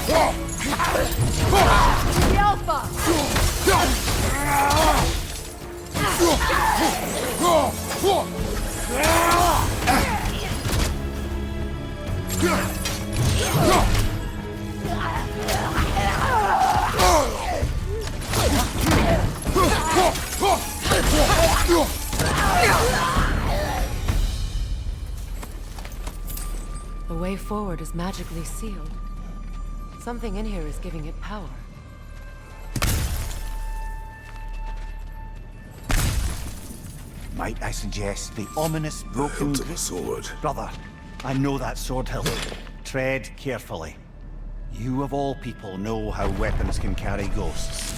The Alpha! The way forward is magically sealed. Something in here is giving it power. Might I suggest the ominous broken... Hilt of a sword. Brother, I know that sword hilt. Tread carefully. You of all people know how weapons can carry ghosts.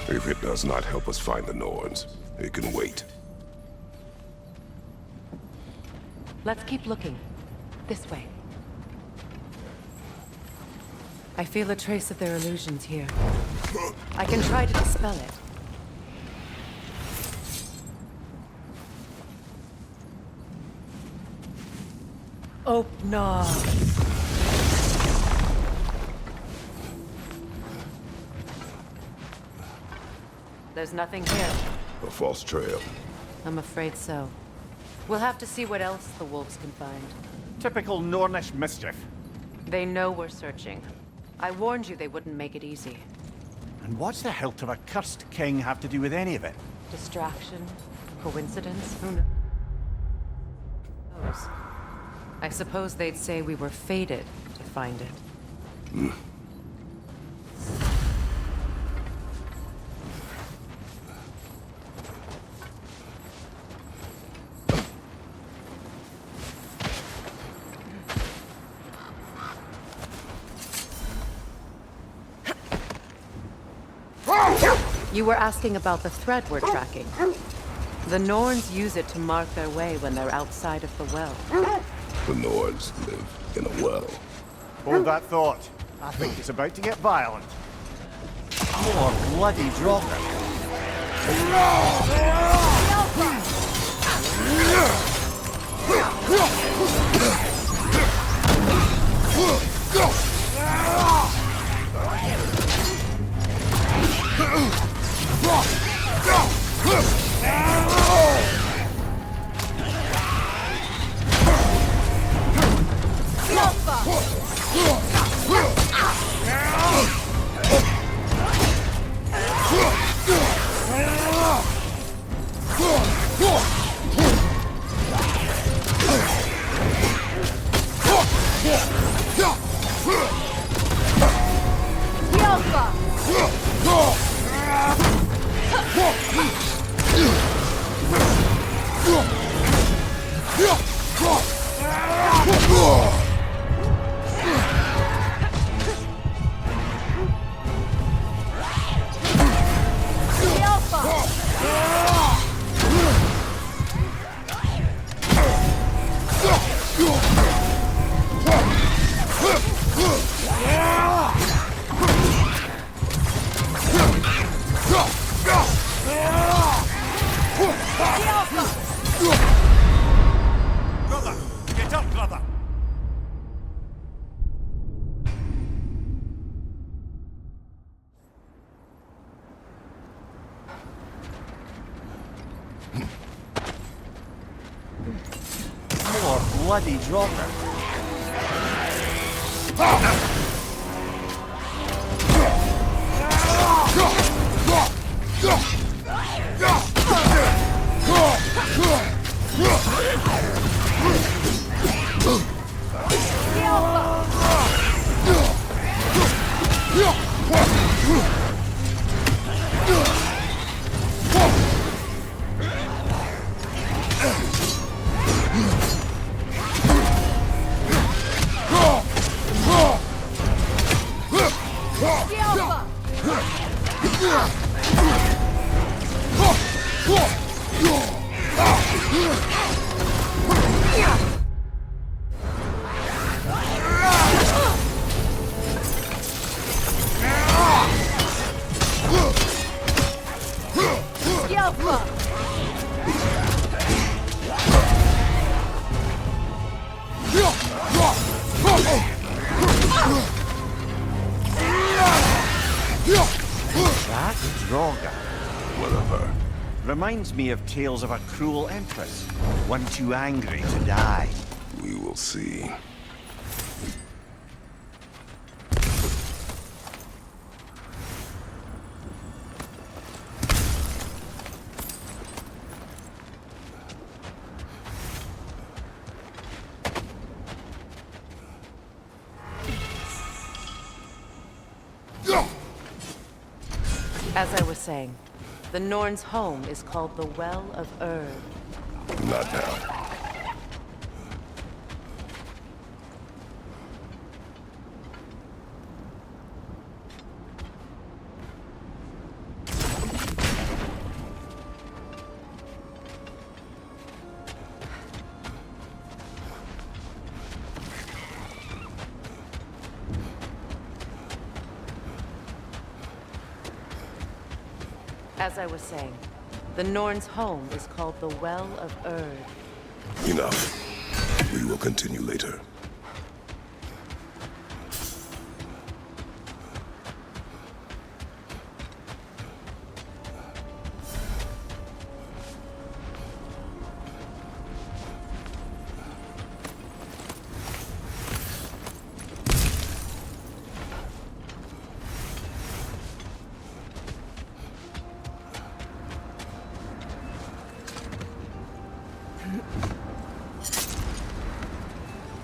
If it does not help us find the Norns, it can wait. Let's keep looking. This way. I feel a trace of their illusions here. I can try to dispel it. Oh, no. There's nothing here. A false trail. I'm afraid so. We'll have to see what else the wolves can find. Typical Nornish mischief. They know we're searching. I warned you they wouldn't make it easy. And what's the hilt of a cursed king have to do with any of it? Distraction? Coincidence? Who knows? I suppose they'd say we were fated to find it. You were asking about the thread we're tracking. The Norns use it to mark their way when they're outside of the well. The Norns live in a well. Hold that thought. I think it's about to get violent. More bloody dropper. Brother! Get up, brother! More bloody dropper. Roga. What of her? Reminds me of tales of a cruel empress, one too angry to die. We will see. As I was saying, the Norns' home is called the Well of Erd. Not now. As I was saying, the Norns' home is called the Well of Erd. Enough. We will continue later.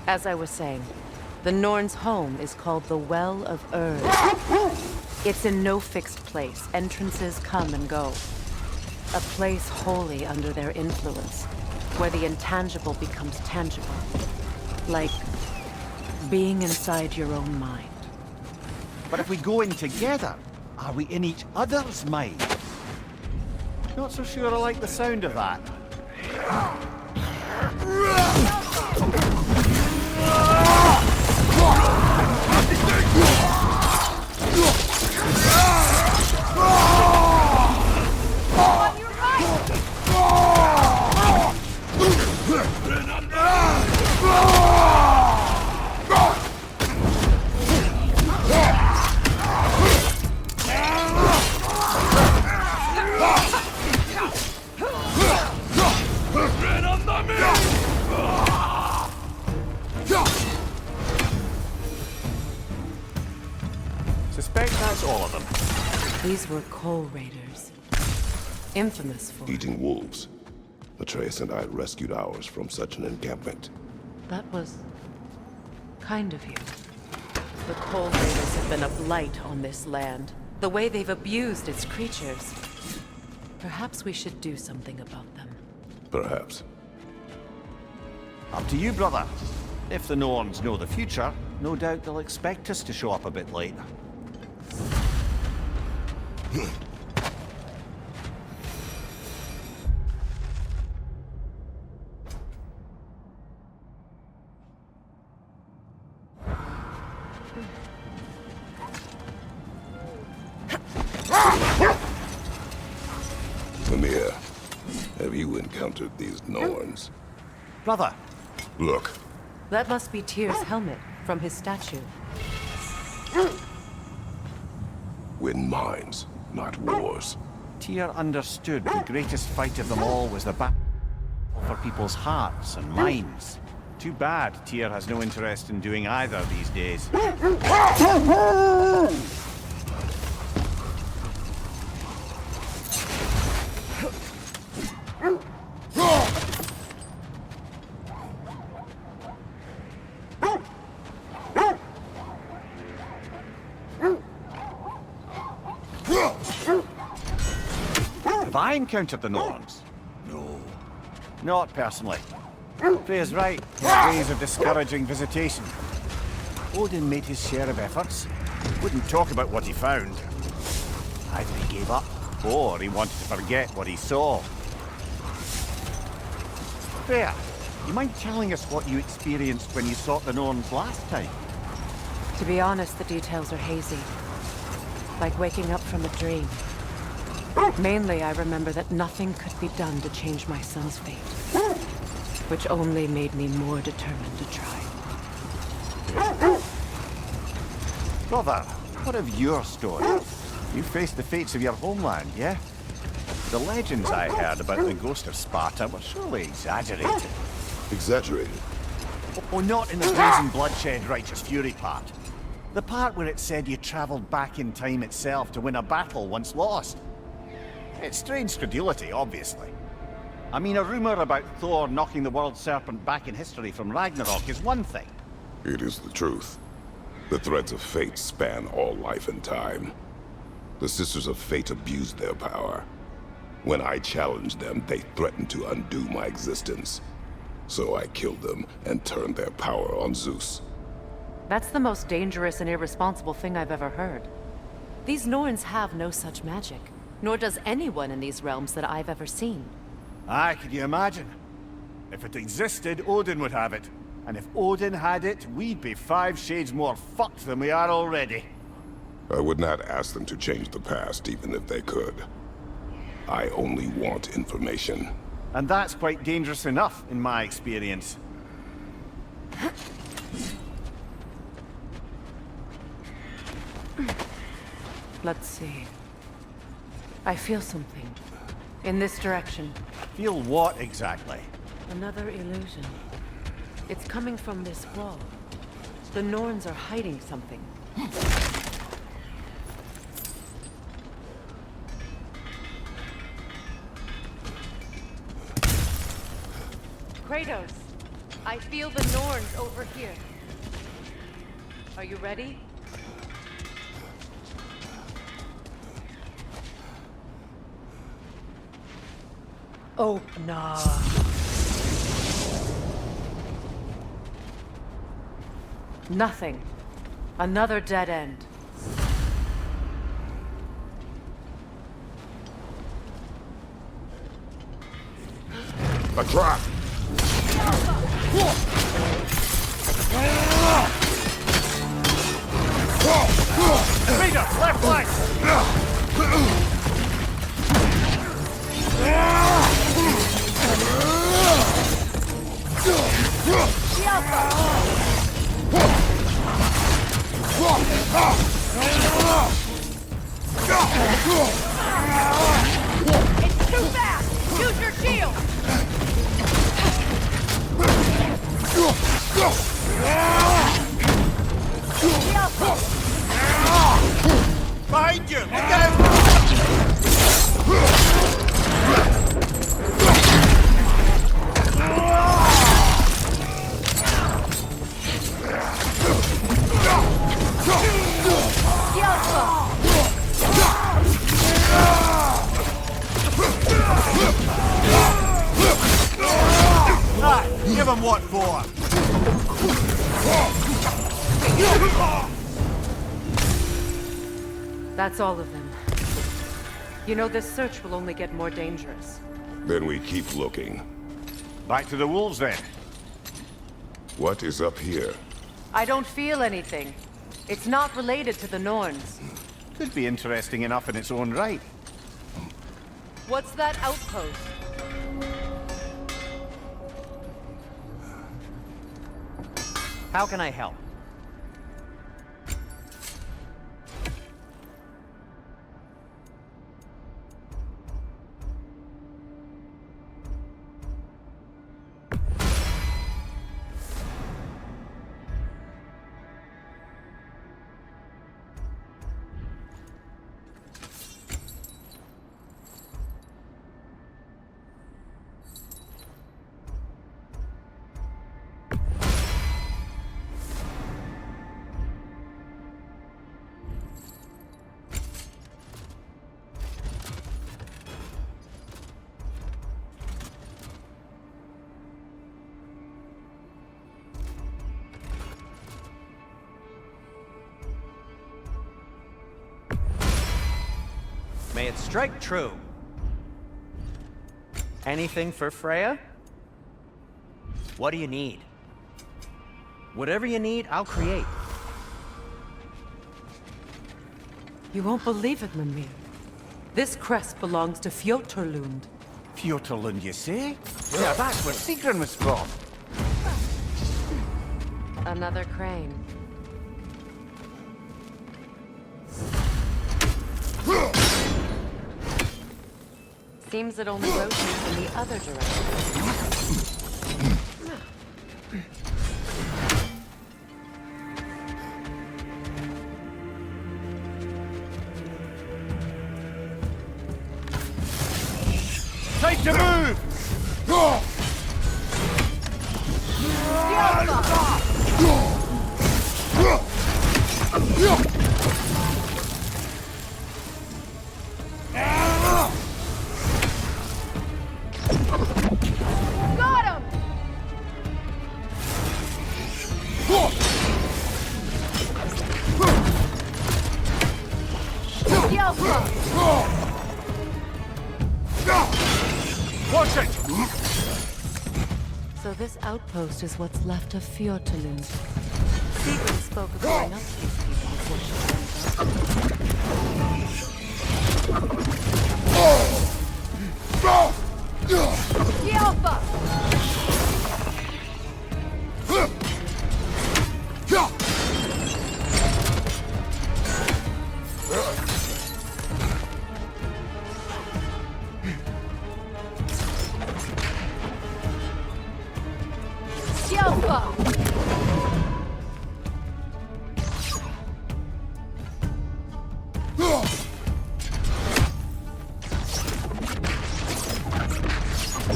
As I was saying, the Norns' home is called the Well of Erd. It's in no fixed place. Entrances come and go. A place wholly under their influence, where the intangible becomes tangible. Like being inside your own mind. But if we go in together, are we in each other's mind? Not so sure I like the sound of that. Suspect that's all of them. These were coal raiders. Infamous for... Eating wolves. Atreus and I rescued ours from such an encampment. That was... kind of you. The coal raiders have been a blight on this land. The way they've abused its creatures. Perhaps we should do something about them. Perhaps. Up to you, brother. If the Norns know the future, no doubt they'll expect us to show up a bit late. Mimir, have you encountered these Norns? Brother. Look. That must be Tyr's helmet from his statue. Win minds, not wars. Tyr understood the greatest fight of them all was the battle for people's hearts and minds. Too bad Tyr has no interest in doing either these days. Have I encountered the Norns? No. Not personally. Freya's right. Their ways of discouraging visitation. Odin made his share of efforts. Wouldn't talk about what he found. Either he gave up, or he wanted to forget what he saw. Freya, you mind telling us what you experienced when you sought the Norns last time? To be honest, the details are hazy. Like waking up from a dream. Mainly, I remember that nothing could be done to change my son's fate. Which only made me more determined to try. Brother, what of your story? You faced the fates of your homeland, yeah? The legends I heard about the ghost of Sparta were surely exaggerated. Exaggerated? Oh, not in the brazen bloodshed righteous fury part. The part where it said you travelled back in time itself to win a battle once lost. It's strange credulity, obviously. I mean, a rumour about Thor knocking the world serpent back in history from Ragnarok is one thing. It is the truth. The threads of fate span all life and time. The Sisters of Fate abused their power. When I challenged them, they threatened to undo my existence. So I killed them and turned their power on Zeus. That's the most dangerous and irresponsible thing I've ever heard. These Norns have no such magic, nor does anyone in these realms that I've ever seen. Aye, can you imagine? If it existed, Odin would have it. And if Odin had it, we'd be 5 shades more fucked than we are already. I would not ask them to change the past, even if they could. I only want information. And that's quite dangerous enough, in my experience. Let's see. I feel something. In this direction. Feel what, exactly? Another illusion. It's coming from this wall. The Norns are hiding something. Kratos! I feel the Norns over here. Are you ready? Open up. Nothing. Another dead end. A trap! Rita, left flank! It's too fast! Use your shield! Behind you! Look out! Give him what for! That's all of them. You know, this search will only get more dangerous. Then we keep looking. Back to the wolves, then. What is up here? I don't feel anything. It's not related to the Norns. Could be interesting enough in its own right. What's that outpost? How can I help? May it strike true. Anything for Freya? What do you need? Whatever you need, I'll create. You won't believe it, Mimir. This crest belongs to Fjoturlund. Fjoturlund, you say? Yeah, that's where Sigrun was from. Another crane. Seems it only rotates in the other direction. Time to move! Got him! Watch it! So this outpost is what's left of Fjortulund. Sigrid spoke of going up to these people before she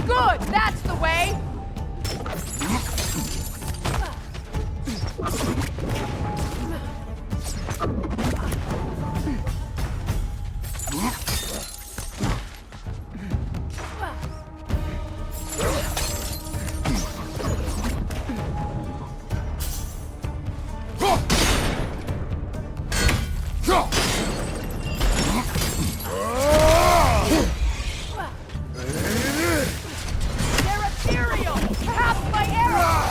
Good, that's the way! They're ethereal! Perhaps my arrow!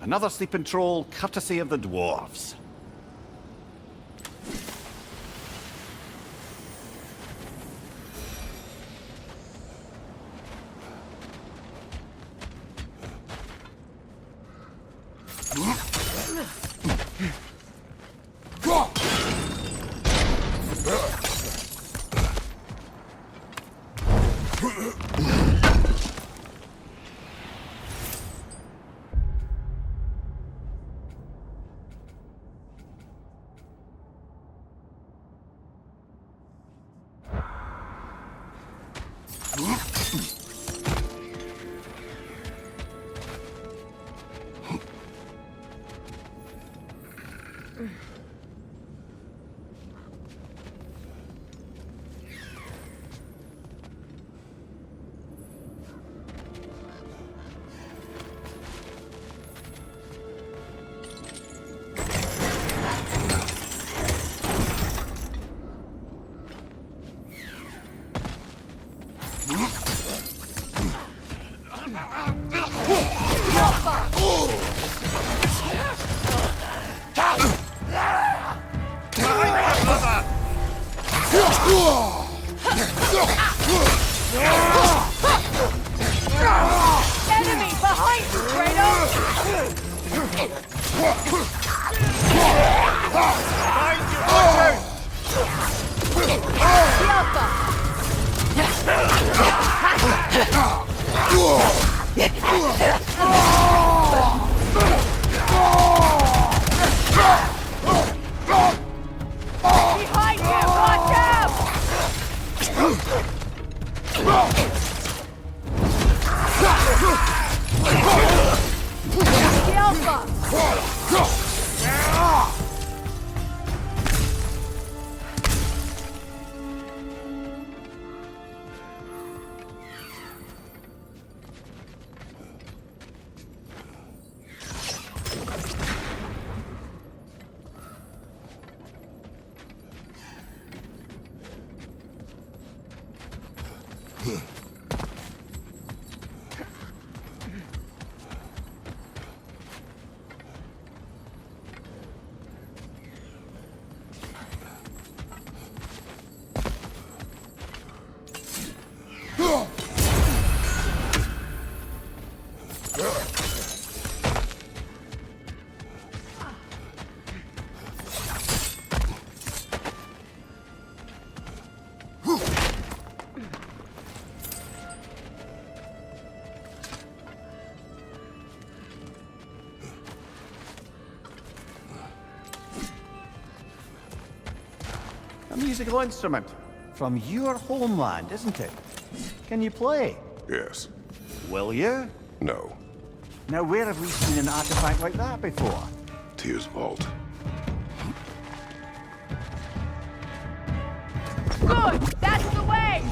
Another sleeping troll, courtesy of the dwarves. Enemy behind you, Kratos! Behind you, watch out! Behind you, watch out! The Alpha! musical instrument. From your homeland, isn't it? Can you play? Yes. Will you? No. Now, where have we seen an artifact like that before? Tyr's vault. Good! That's the way!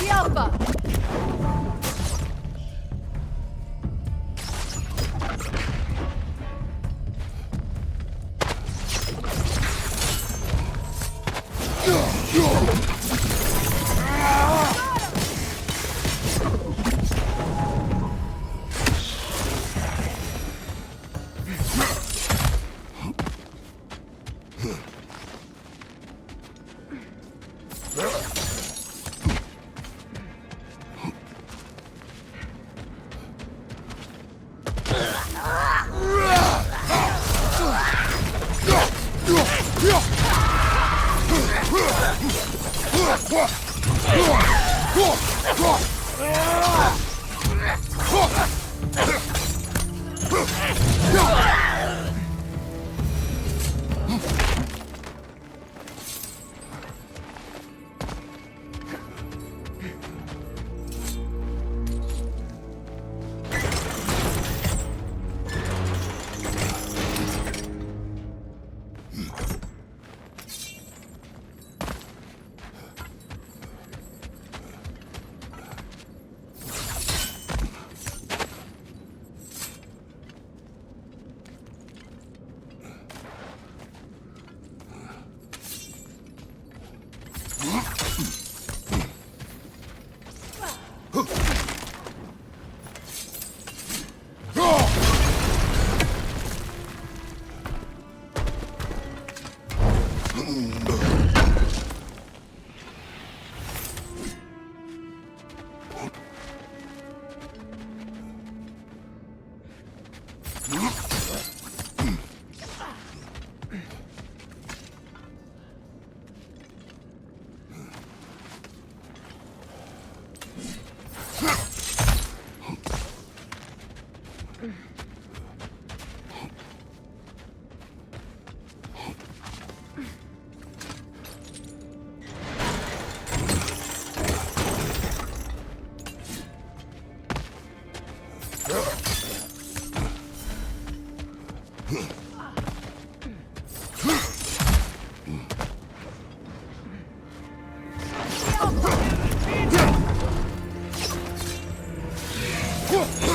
The Alpha!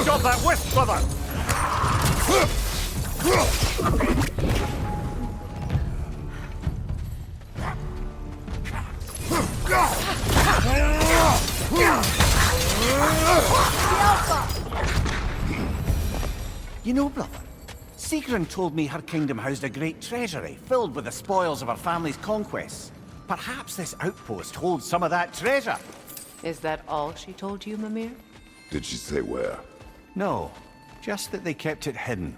Stop that whisk, brother! You know, brother, Sigrun told me her kingdom housed a great treasury filled with the spoils of her family's conquests. Perhaps this outpost holds some of that treasure. Is that all she told you, Mimir? Did she say where? No, just that they kept it hidden.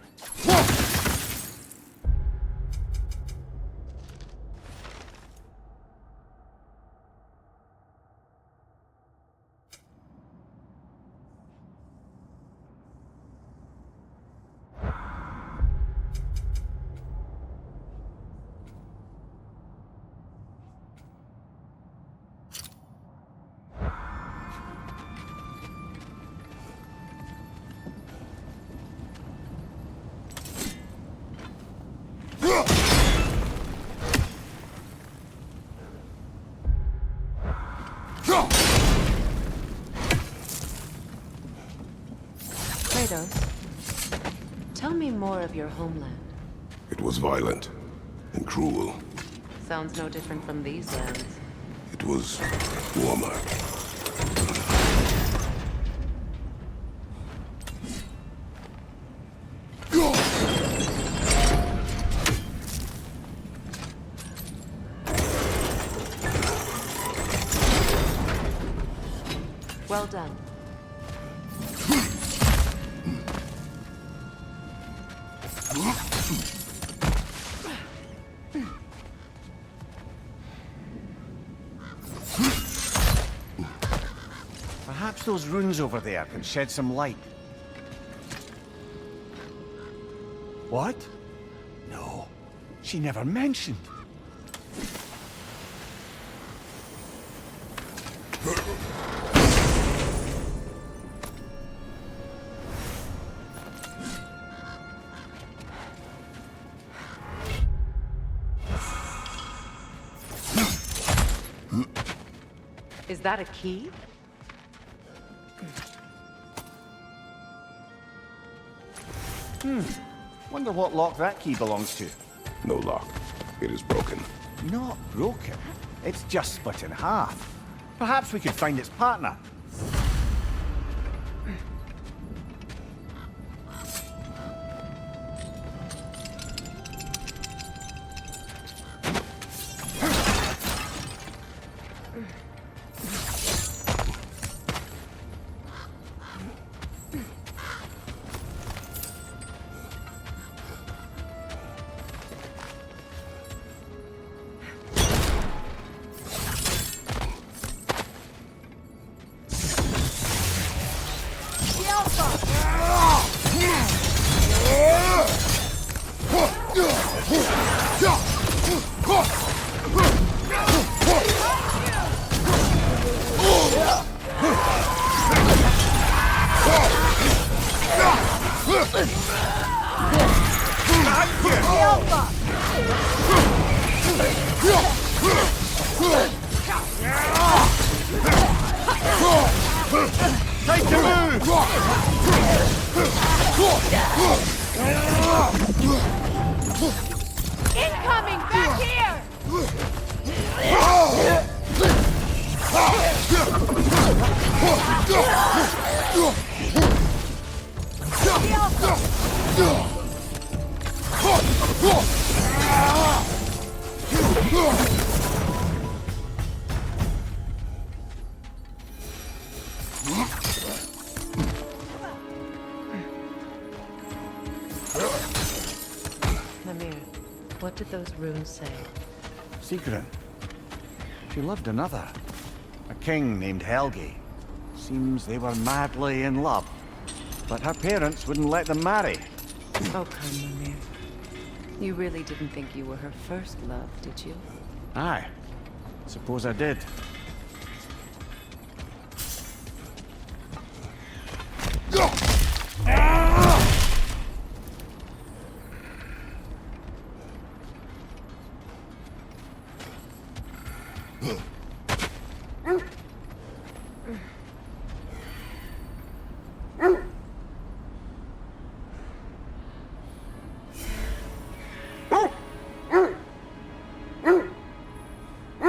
Kratos, tell me more of your homeland. It was violent and cruel. Sounds no different from these lands. It was warmer. Well done. Perhaps those runes over there can shed some light. What? No, she never mentioned. Is that a key? Wonder what lock that key belongs to. No lock. It is broken. Not broken. It's just split in half. Perhaps we could find its partner. Incoming! Back here! Mimir, what did those runes say? Sigrun. She loved another. A king named Helgi. Seems they were madly in love. But her parents wouldn't let them marry. Oh, come, Mimir. You really didn't think you were her first love, did you? Aye. Suppose I did.